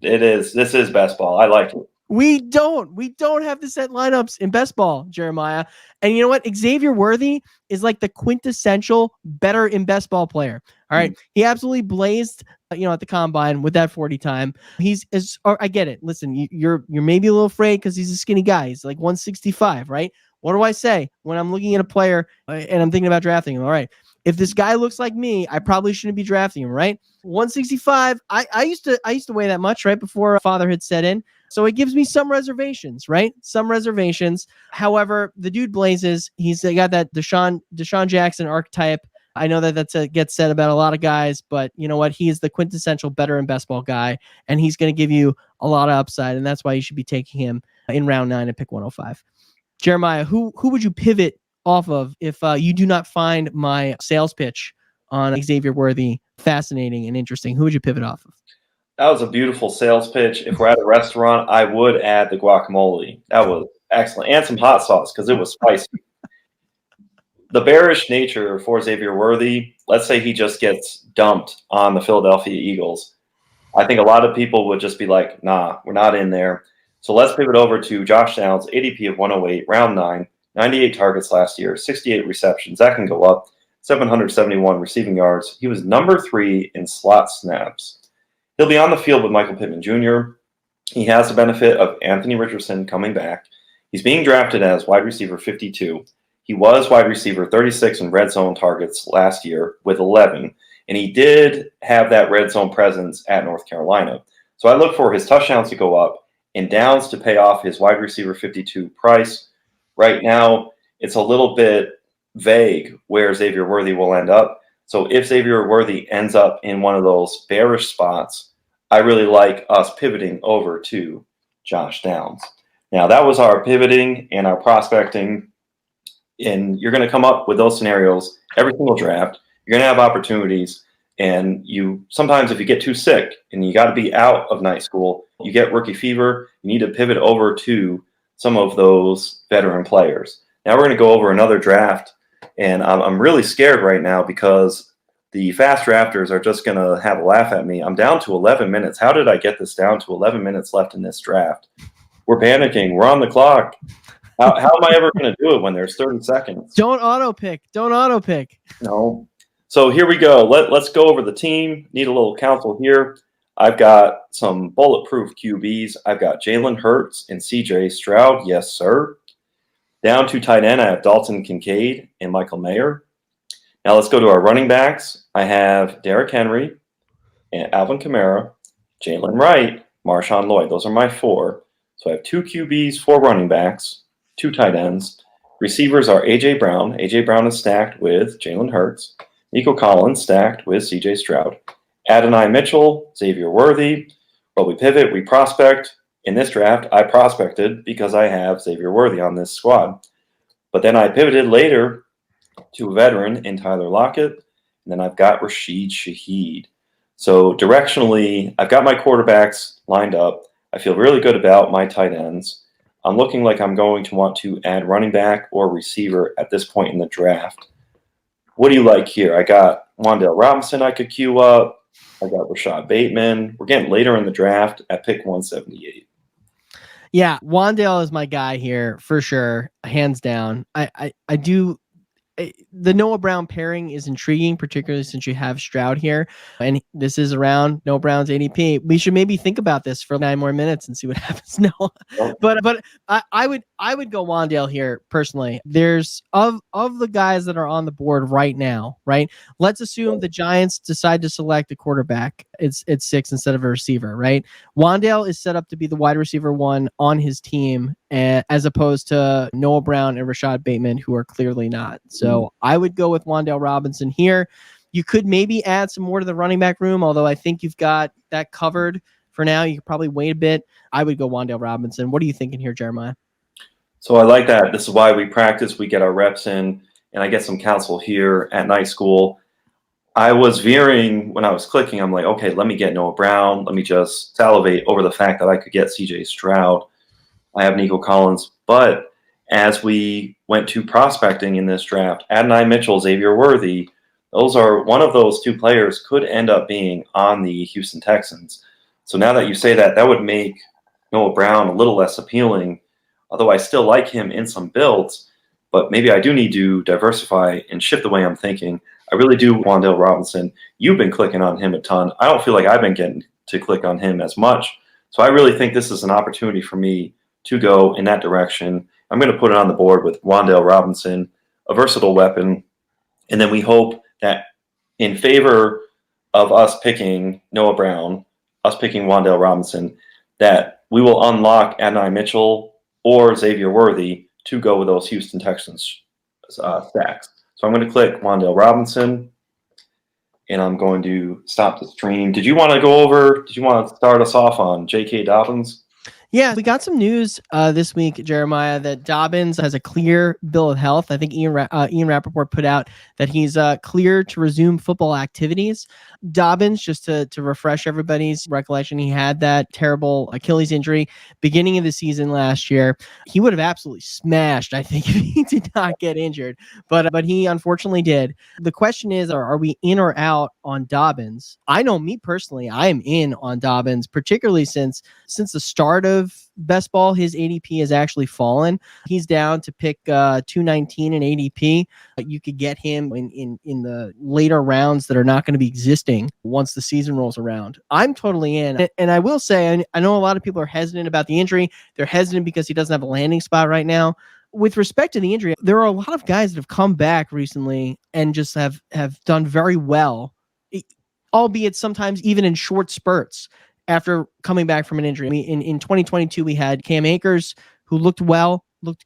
This is best ball. I like it.
We don't have to set lineups in best ball, Jeremiah. And you know what? Xavier Worthy is like the quintessential better in best ball player. All right. He absolutely blazed, at the combine with that 40 time. I get it. Listen, you're maybe a little afraid because he's a skinny guy. He's like 165, right? What do I say when I'm looking at a player and I'm thinking about drafting him? All right. If this guy looks like me, I probably shouldn't be drafting him, right? 165, I used to weigh that much right before fatherhood set in. So it gives me some reservations, right? Some reservations. However, the dude blazes. He's got that Deshaun Jackson archetype. I know that gets said about a lot of guys, but you know what? He is the quintessential better in best ball guy, and he's going to give you a lot of upside, and that's why you should be taking him in round 9 at pick 105. Jeremiah, who would you pivot off of if you do not find my sales pitch on Xavier Worthy fascinating and interesting? Who would you pivot off of?
That was a beautiful sales pitch. If we're at a restaurant, I would add the guacamole. That was excellent. And some hot sauce because it was spicy. The bearish nature for Xavier Worthy, let's say he just gets dumped on the Philadelphia Eagles. I think a lot of people would just be like, nah, we're not in there. So let's pivot over to Josh Downs, ADP of 108, round 9, 98 targets last year, 68 receptions. That can go up, 771 receiving yards. He was number 3 in slot snaps. He'll be on the field with Michael Pittman Jr. He has the benefit of Anthony Richardson coming back. He's being drafted as wide receiver 52. He was wide receiver 36 in red zone targets last year with 11, and he did have that red zone presence at North Carolina. So I look for his touchdowns to go up and Downs to pay off his wide receiver 52 price. Right now, it's a little bit vague where Xavier Worthy will end up. So if Xavier Worthy ends up in one of those bearish spots, I really like us pivoting over to Josh Downs. Now, that was our pivoting and our prospecting. And you're going to come up with those scenarios every single draft. You're going to have opportunities. And you sometimes, if you get too sick and you got to be out of night school, you get rookie fever, you need to pivot over to some of those veteran players. Now we're going to go over another draft. And I'm really scared right now because the fast drafters are just going to have a laugh at me. I'm down to 11 minutes. How did I get this down to 11 minutes left in this draft? We're panicking. We're on the clock. How am I ever going to do it when there's 30 seconds?
Don't auto pick.
No. So here we go. Let's go over the team. Need a little counsel here. I've got some bulletproof QBs. I've got Jalen Hurts and CJ Stroud. Yes, sir. Down to tight end, I have Dalton Kincaid and Michael Mayer. Now let's go to our running backs. I have Derrick Henry and Alvin Kamara, Jalen Wright, Marshawn Lloyd. Those are my 4. So I have 2 QBs, 4 running backs, 2 tight ends. Receivers are A.J. Brown. A.J. Brown is stacked with Jalen Hurts. Nico Collins stacked with C.J. Stroud. Adonai Mitchell, Xavier Worthy. But we pivot, we prospect. In this draft, I prospected because I have Xavier Worthy on this squad. But then I pivoted later to a veteran in Tyler Lockett. And then I've got Rashid Shaheed. So directionally, I've got my quarterbacks lined up. I feel really good about my tight ends. I'm looking like I'm going to want to add running back or receiver at this point in the draft. What do you like here? I got Wan'Dale Robinson I could queue up. I got Rashad Bateman. We're getting later in the draft at pick 178.
Yeah, Wan'Dale is my guy here for sure, hands down. I do. The Noah Brown pairing is intriguing, particularly since you have Stroud here, and this is around Noah Brown's ADP. We should maybe think about this for 9 more minutes and see what happens. No, but I would go Wan'Dale here personally. There's of the guys that are on the board right now, right? Let's assume the Giants decide to select a quarterback. It's 6 instead of a receiver, right? Wan'Dale is set up to be the wide receiver 1 on his team, as opposed to Noah Brown and Rashad Bateman, who are clearly not. So I would go with Wan'Dale Robinson here. You could maybe add some more to the running back room, although I think you've got that covered for now. You could probably wait a bit. I would go Wan'Dale Robinson. What are you thinking here, Jeremiah?
So I like that. This is why we practice. We get our reps in, and I get some counsel here at night school. I was veering when I was clicking. I'm like, okay, let me get Noah Brown. Let me just salivate over the fact that I could get CJ Stroud. I have Nico Collins. But as we went to prospecting in this draft, Adonai Mitchell, Xavier Worthy, those are one of those 2 players could end up being on the Houston Texans. So now that you say that, that would make Noah Brown a little less appealing, although I still like him in some builds. But maybe I do need to diversify and shift the way I'm thinking. I really do Wan'Dale Robinson. You've been clicking on him a ton. I don't feel like I've been getting to click on him as much. So I really think this is an opportunity for me to go in that direction. I'm going to put it on the board with Wan'Dale Robinson, a versatile weapon. And then we hope that in favor of us picking Noah Brown, us picking Wan'Dale Robinson, that we will unlock Adonai Mitchell or Xavier Worthy to go with those Houston Texans stacks. So I'm going to click Wan'Dale Robinson, and I'm going to stop the stream. Did you want to start us off on J.K. Dobbins?
Yeah, we got some news this week, Jeremiah, that Dobbins has a clear bill of health. I think Ian Rappaport put out that he's clear to resume football activities. Dobbins, just to refresh everybody's recollection, he had that terrible Achilles injury beginning of the season last year. He would have absolutely smashed, I think, if he did not get injured, but he unfortunately did. The question is, are we in or out on Dobbins? I know me personally, I am in on Dobbins, particularly since the start of best ball, his ADP has actually fallen. He's down to pick 219 in ADP. You could get him in the later rounds that are not going to be existing once the season rolls around. I'm totally in. And I will say, I know a lot of people are hesitant about the injury. They're hesitant because he doesn't have a landing spot right now. With respect to the injury, there are a lot of guys that have come back recently and just have done very well, albeit sometimes even in short spurts after coming back from an injury. I mean, in 2022, we had Cam Akers, who looked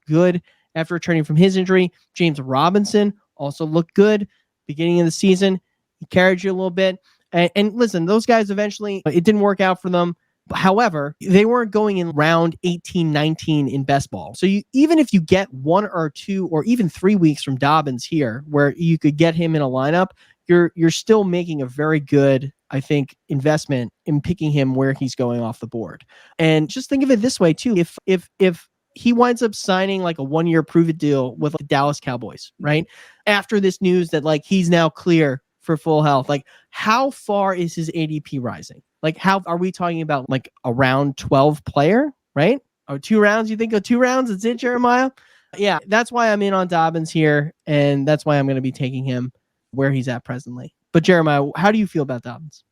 good after returning from his injury. James Robinson also looked good beginning of the season. He carried you a little bit. And listen, those guys eventually, it didn't work out for them. However, they weren't going in round 18, 19 in best ball. So even if you get 1 or 2 or even 3 weeks from Dobbins here, where you could get him in a lineup, you're still making a very good, I think, investment in picking him where he's going off the board. And just think of it this way too: if he winds up signing like a 1-year prove-it deal with the Dallas Cowboys, right? After this news that like he's now clear for full health, like how far is his ADP rising? Like how are we talking about? Like a round 12 player, right? Or 2 rounds? You think of 2 rounds? That's it, Jeremiah? Yeah, that's why I'm in on Dobbins here, and that's why I'm going to be taking him where he's at presently. But Jeremiah, how do you feel about Dobbins?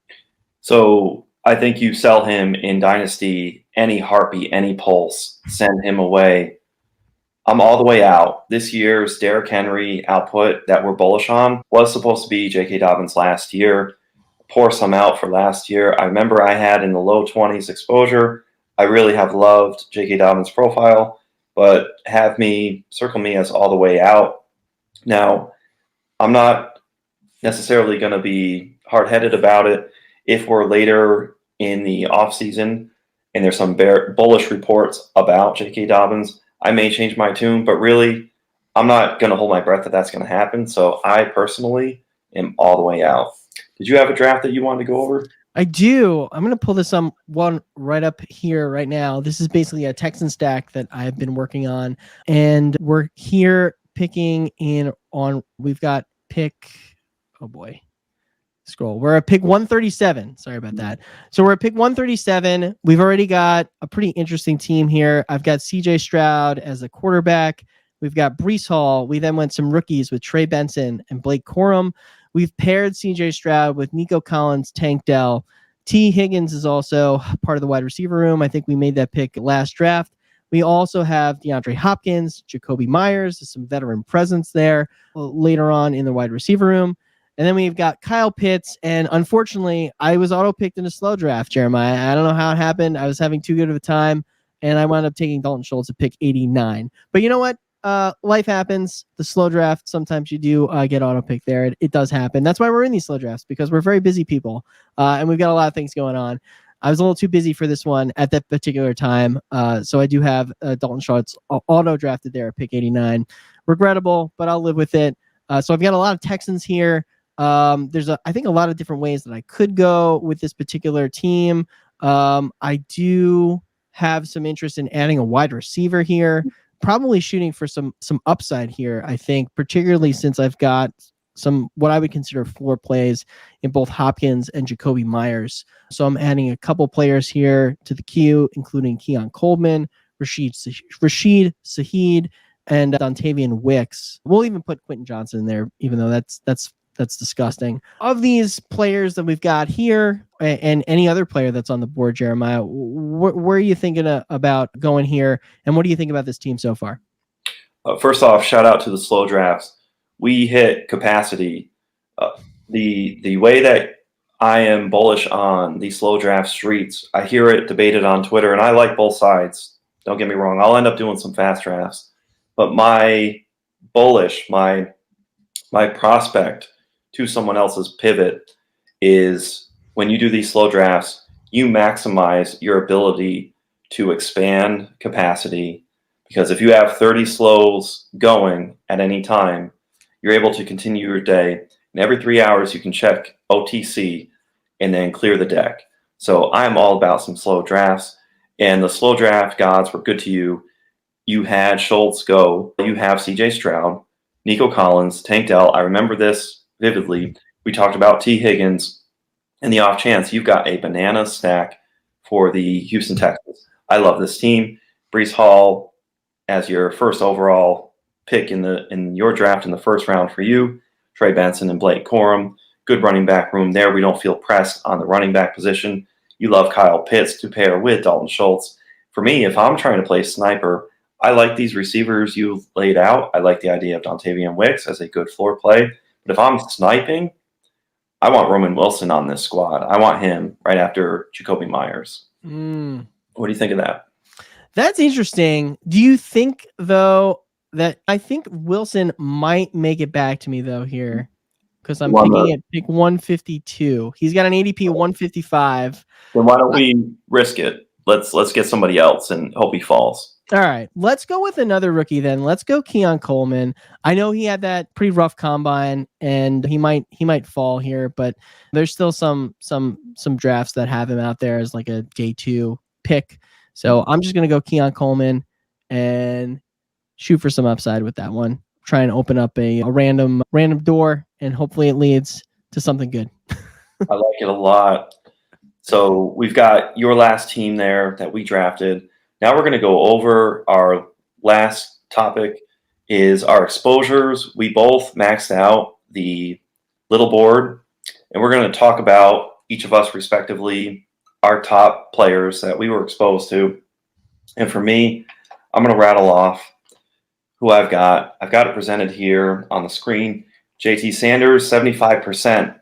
So I think you sell him in Dynasty, any heartbeat, any pulse, send him away. I'm all the way out. This year's Derrick Henry output that we're bullish on was supposed to be J.K. Dobbins last year. Pour some out for last year. I remember I had in the low 20s exposure. I really have loved J.K. Dobbins' profile, but circle me as all the way out. Now, I'm not necessarily going to be hard-headed about it. If we're later in the offseason and there's some bullish reports about J.K. Dobbins, I may change my tune, but really, I'm not going to hold my breath that that's going to happen. So I personally am all the way out. Did you have a draft that you wanted to go over?
I do. I'm going to pull this one right up here right now. This is basically a Texan stack that I've been working on, and we're here picking we've got pick, oh boy, scroll. We're at pick 137. Sorry about that. So we're at pick 137. We've already got a pretty interesting team here. I've got CJ Stroud as a quarterback. We've got Breece Hall. We then went some rookies with Trey Benson and Blake Corum. We've paired CJ Stroud with Nico Collins, Tank Dell. T. Higgins is also part of the wide receiver room. I think we made that pick last draft. We also have DeAndre Hopkins, Jacoby Myers, some veteran presence there later on in the wide receiver room. And then we've got Kyle Pitts. And unfortunately, I was auto-picked in a slow draft, Jeremiah. I don't know how it happened. I was having too good of a time, and I wound up taking Dalton Schultz at pick 89. But you know what? Life happens. The slow draft, sometimes you do get auto-picked there. It does happen. That's why we're in these slow drafts, because we're very busy people, and we've got a lot of things going on. I was a little too busy for this one at that particular time, so I do have Dalton Schultz auto-drafted there at pick 89. Regrettable, but I'll live with it. So I've got a lot of Texans here. There's I think a lot of different ways that I could go with this particular team. I do have some interest in adding a wide receiver here, probably shooting for some upside here, I think, particularly since I've got some what I would consider floor plays in both Hopkins and Jacoby Myers. So I'm adding a couple players here to the queue, including Keon Coleman, Rashid Shaheed, and Dontavian Wicks. We'll even put Quentin Johnson in there, even though that's disgusting. Of these players that we've got here, and any other player that's on the board, Jeremiah, where are you thinking about going here, and what do you think about this team so far?
First off, shout out to the slow drafts. We hit capacity The way that I am bullish on the slow draft streets, I hear it debated on Twitter, and I like both sides. Don't get me wrong. I'll end up doing some fast drafts, but my prospect to someone else's pivot is when you do these slow drafts, you maximize your ability to expand capacity, because if you have 30 slows going at any time, you're able to continue your day. And every 3 hours, you can check OTC and then clear the deck. So I'm all about some slow drafts, and the slow draft gods were good to you. You had Schultz go. You have CJ Stroud, Nico Collins, Tank Dell. I remember this vividly. We talked about T. Higgins, and the off chance you've got a banana stack for the Houston Texans. I love this team. Breece Hall as your first overall pick in your draft in the first round for you. Trey Benson and Blake Corum. Good running back room there. We don't feel pressed on the running back position. You love Kyle Pitts to pair with Dalton Schultz. For me, if I'm trying to play sniper, I like these receivers you've laid out. I like the idea of Dontavian Wicks as a good floor play. But if I'm sniping, I want Roman Wilson on this squad. I want him right after Jacoby Myers. What do you think of that?
That's interesting. Do you think, though, that I think Wilson might make it back to me, though, here? Because I'm picking at pick 152. He's got an ADP 155.
Then why don't we risk it? Let's get somebody else and hope he falls.
All right, let's go with another rookie then. Let's go Keon Coleman. I know he had that pretty rough combine, and he might fall here, but there's still some drafts that have him out there as like a day 2 pick. So I'm just gonna go Keon Coleman and shoot for some upside with that one. Try and open up a random door, and hopefully it leads to something good.
I like it a lot. So we've got your last team there that we drafted. Now we're going to go over our last topic is our exposures. We both maxed out the little board, and we're going to talk about each of us respectively, our top players that we were exposed to. And for me, I'm going to rattle off who I've got. I've got it presented here on the screen. JT Sanders, 75%.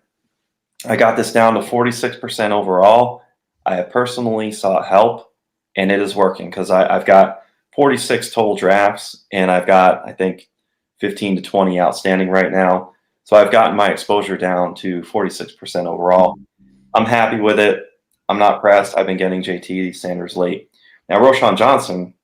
I got this down to 46% overall. I have personally sought help, and it is working because I've got 46 total drafts, and I've got, I think, 15 to 20 outstanding right now. So I've gotten my exposure down to 46% overall. I'm happy with it. I'm not pressed. I've been getting JT Sanders late. Now, Roschon Johnson,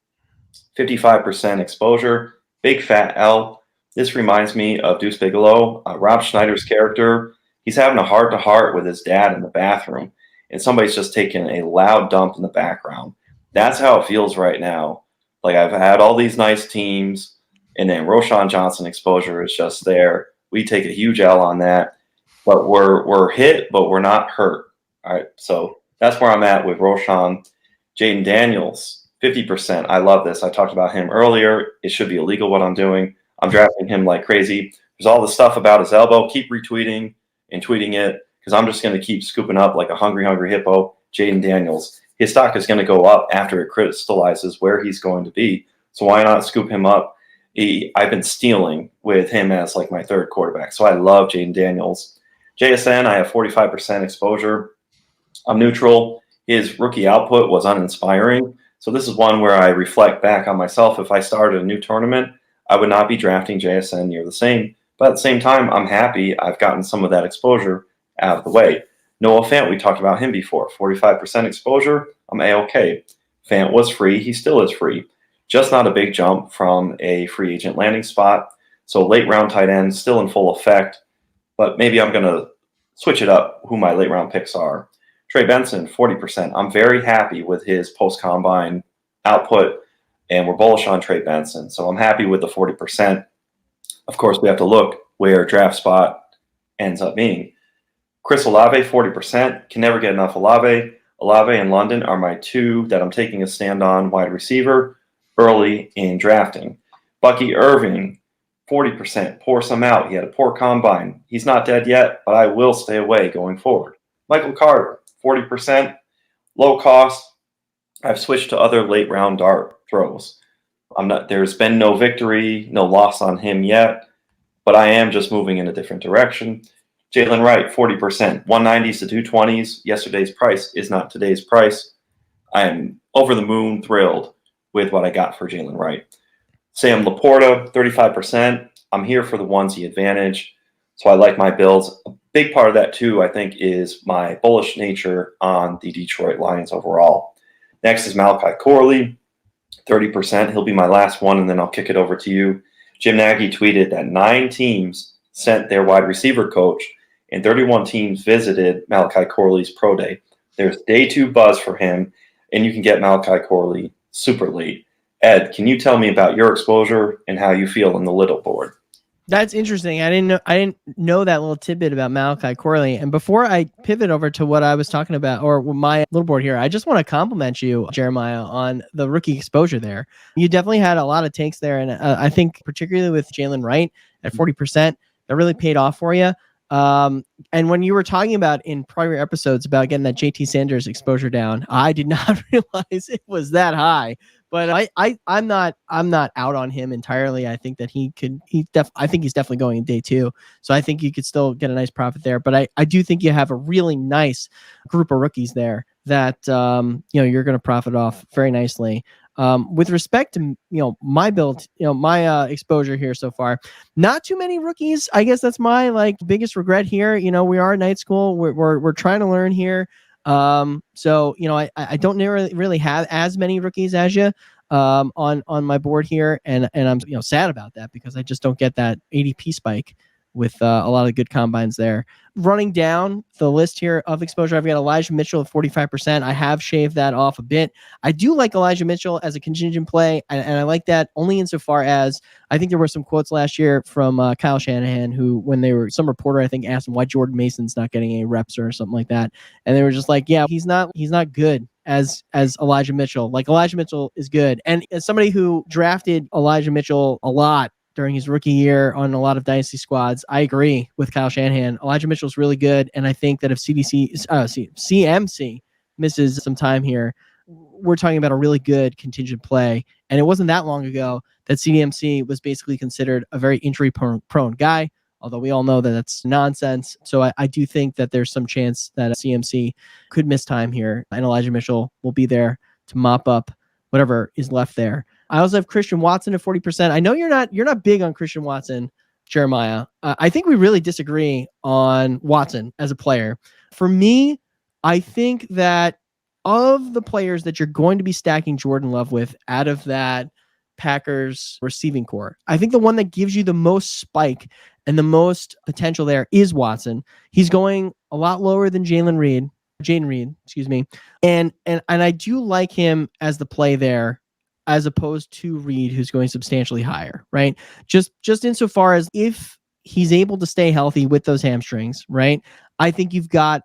55% exposure, big fat L. This reminds me of Deuce Bigelow, Rob Schneider's character. He's having a heart-to-heart with his dad in the bathroom, and somebody's just taking a loud dump in the background. That's how it feels right now. Like, I've had all these nice teams, and then Roschon Johnson exposure is just there. We take a huge L on that, but we're hit, but we're not hurt. All right, so that's where I'm at with Roschon. Jaden Daniels, 50%. I love this. I talked about him earlier. It should be illegal what I'm doing. I'm drafting him like crazy. There's all the stuff about his elbow. Keep retweeting and tweeting it, because I'm just going to keep scooping up like a hungry hippo. Jaden Daniels, his stock is going to go up after it crystallizes where he's going to be. So why not scoop him up? I've been stealing with him as like my third quarterback. So I love Jaden Daniels. JSN, I have 45% exposure. I'm neutral. His rookie output was uninspiring. So this is one where I reflect back on myself. If I started a new tournament, I would not be drafting JSN near the same. But at the same time, I'm happy I've gotten some of that exposure out of the way. Noah Fant, we talked about him before. 45% exposure, I'm A-OK. Fant was free. He still is free. Just not a big jump from a free agent landing spot. So late round tight end still in full effect. But maybe I'm going to switch it up who my late round picks are. Trey Benson, 40%. I'm very happy with his post-combine output, and we're bullish on Trey Benson. So I'm happy with the 40%. Of course, we have to look where draft spot ends up being. Chris Olave, 40%. Can never get enough Olave. Olave and London are my two that I'm taking a stand on wide receiver early in drafting. Bucky Irving, 40%. Pour some out. He had a poor combine. He's not dead yet, but I will stay away going forward. Michael Carter, 40%. Low cost. I've switched to other late round dart throws. There's been no victory, no loss on him yet, but I am just moving in a different direction. Jalen Wright, 40%. 190s to 220s. Yesterday's price is not today's price. I am over the moon thrilled with what I got for Jalen Wright. Sam Laporta, 35%. I'm here for the onesie advantage. So I like my builds. A big part of that, too, I think, is my bullish nature on the Detroit Lions overall. Next is Malachi Corley, 30%. He'll be my last one, and then I'll kick it over to you. Jim Nagy tweeted that 9 teams sent their wide receiver coach, and 31 teams visited Malachi Corley's pro day. There's day 2 buzz for him, and you can get Malachi Corley super late. Ed, can you tell me about your exposure and how you feel on the little board?
That's interesting. I didn't know that little tidbit about Malachi Corley. And before I pivot over to what I was talking about, or my little board here, I just want to compliment you, Jeremiah, on the rookie exposure there. You definitely had a lot of takes there, and I think particularly with Jalen Wright at 40%, that really paid off for you. And when you were talking about in prior episodes about getting that JT Sanders exposure down, I did not realize it was that high. But I'm not out on him entirely. I think that I think he's definitely going in day 2. So I think you could still get a nice profit there. But I do think you have a really nice group of rookies there that you're going to profit off very nicely. With respect to my build, my exposure here so far, not too many rookies. I guess that's my biggest regret here. We are at night school. We're trying to learn here. So I don't really have as many rookies as you on my board here, and I'm sad about that because I just don't get that ADP spike with a lot of good combines there. Running down the list here of exposure, I've got Elijah Mitchell at 45%. I have shaved that off a bit. I do like Elijah Mitchell as a contingent play, and I like that only insofar as I think there were some quotes last year from Kyle Shanahan, who, when some reporter, I think, asked him why Jordan Mason's not getting any reps or something like that, and they were just like, yeah, he's not good as Elijah Mitchell. Like, Elijah Mitchell is good. And as somebody who drafted Elijah Mitchell a lot during his rookie year on a lot of dynasty squads, I agree with Kyle Shanahan. Elijah Mitchell's really good, and I think that if CMC misses some time here, we're talking about a really good contingent play. And it wasn't that long ago that CMC was basically considered a very injury-prone guy, although we all know that that's nonsense. So I do think that there's some chance that CMC could miss time here, and Elijah Mitchell will be there to mop up whatever is left there. I also have Christian Watson at 40%. I know you're not big on Christian Watson, Jeremiah. I think we really disagree on Watson as a player. For me, I think that of the players that you're going to be stacking Jordan Love with out of that Packers receiving core, I think the one that gives you the most spike and the most potential there is Watson. He's going a lot lower than Jaden Reed, excuse me. And I do like him as the play there, as opposed to Reed, who's going substantially higher, right? Just insofar as if he's able to stay healthy with those hamstrings, right? I think you've got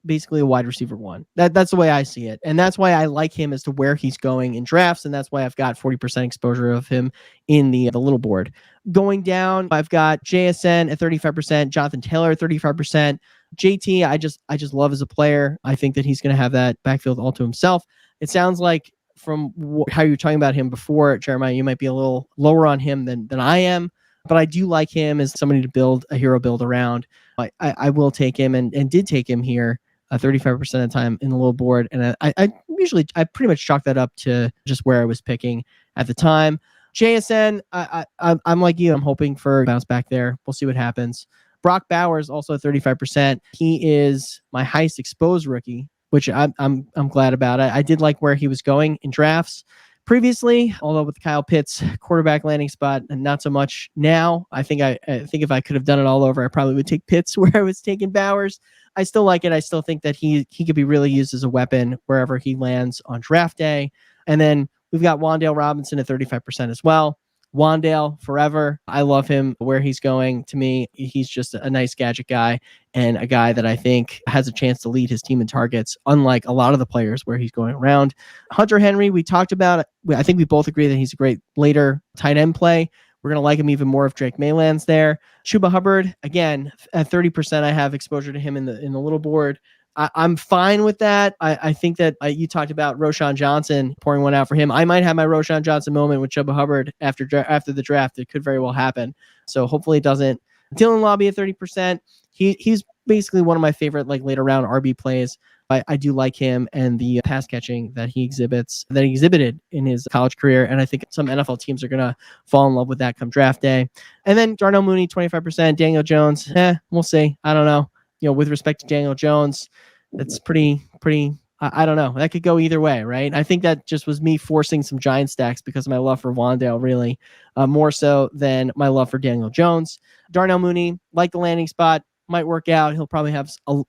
basically a wide receiver 1. That's the way I see it. And that's why I like him as to where he's going in drafts. And that's why I've got 40% exposure of him in the little board. Going down, I've got JSN at 35%, Jonathan Taylor at 35%. JT, I just love as a player. I think that he's going to have that backfield all to himself. It sounds like from how you're talking about him before, Jeremiah, you might be a little lower on him than I am, but I do like him as somebody to build a hero build around. I will take him and did take him here 35% of the time in the little board. And I pretty much chalk that up to just where I was picking at the time. JSN, I'm like you. I'm hoping for a bounce back there. We'll see what happens. Brock Bowers also 35%. He is my highest exposed rookie, which I'm glad about. I did like where he was going in drafts previously, although with Kyle Pitts quarterback landing spot, and not so much now. I think if I could have done it all over, I probably would take Pitts where I was taking Bowers. I still like it. I still think that he could be really used as a weapon wherever he lands on draft day. And then we've got Wan'Dale Robinson at 35% as well. Wan'Dale forever. I love him where he's going. To me, he's just a nice gadget guy and a guy that I think has a chance to lead his team in targets, unlike a lot of the players where he's going around. Hunter Henry, we talked about. I think we both agree that he's a great later tight end play. We're going to like him even more if Drake May lands there. Chuba Hubbard, again, at 30%, I have exposure to him in the little board. I'm fine with that. I think that you talked about Roschon Johnson, pouring one out for him. I might have my Roschon Johnson moment with Chuba Hubbard after the draft. It could very well happen. So hopefully it doesn't. Dylan Lobby at 30%. He's basically one of my favorite like later round RB plays. I do like him and the pass catching that he exhibited in his college career. And I think some NFL teams are going to fall in love with that come draft day. And then Darnell Mooney, 25%. Daniel Jones, we'll see. I don't know. With respect to Daniel Jones, that's pretty. I don't know. That could go either way, right? I think that just was me forcing some Giant stacks because of my love for Wandale, really, more so than my love for Daniel Jones. Darnell Mooney, like the landing spot, might work out. He'll probably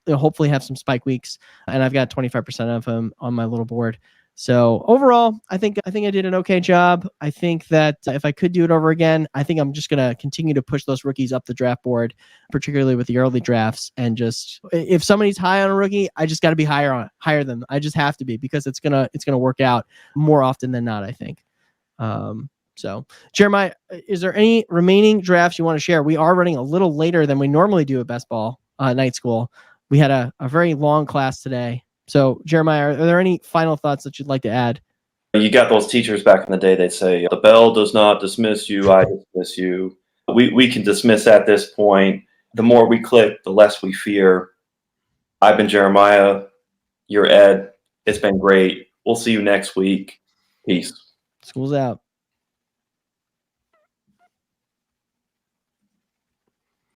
hopefully have some spike weeks, and I've got 25% of him on my little board. So overall, I think I did an okay job. I think that if I could do it over again, I think I'm just going to continue to push those rookies up the draft board, particularly with the early drafts. And just if somebody's high on a rookie, I just got to be higher than them. I just have to be because it's gonna work out more often than not, I think. So Jeremiah, is there any remaining drafts you want to share? We are running a little later than we normally do at Best Ball Night School. We had a very long class today. So Jeremiah, are there any final thoughts that you'd like to add?
You got those teachers back in the day, they'd say, the bell does not dismiss you, I dismiss you. We can dismiss at this point. The more we click, the less we fear. I've been Jeremiah. You're Ed. It's been great. We'll see you next week. Peace.
School's out.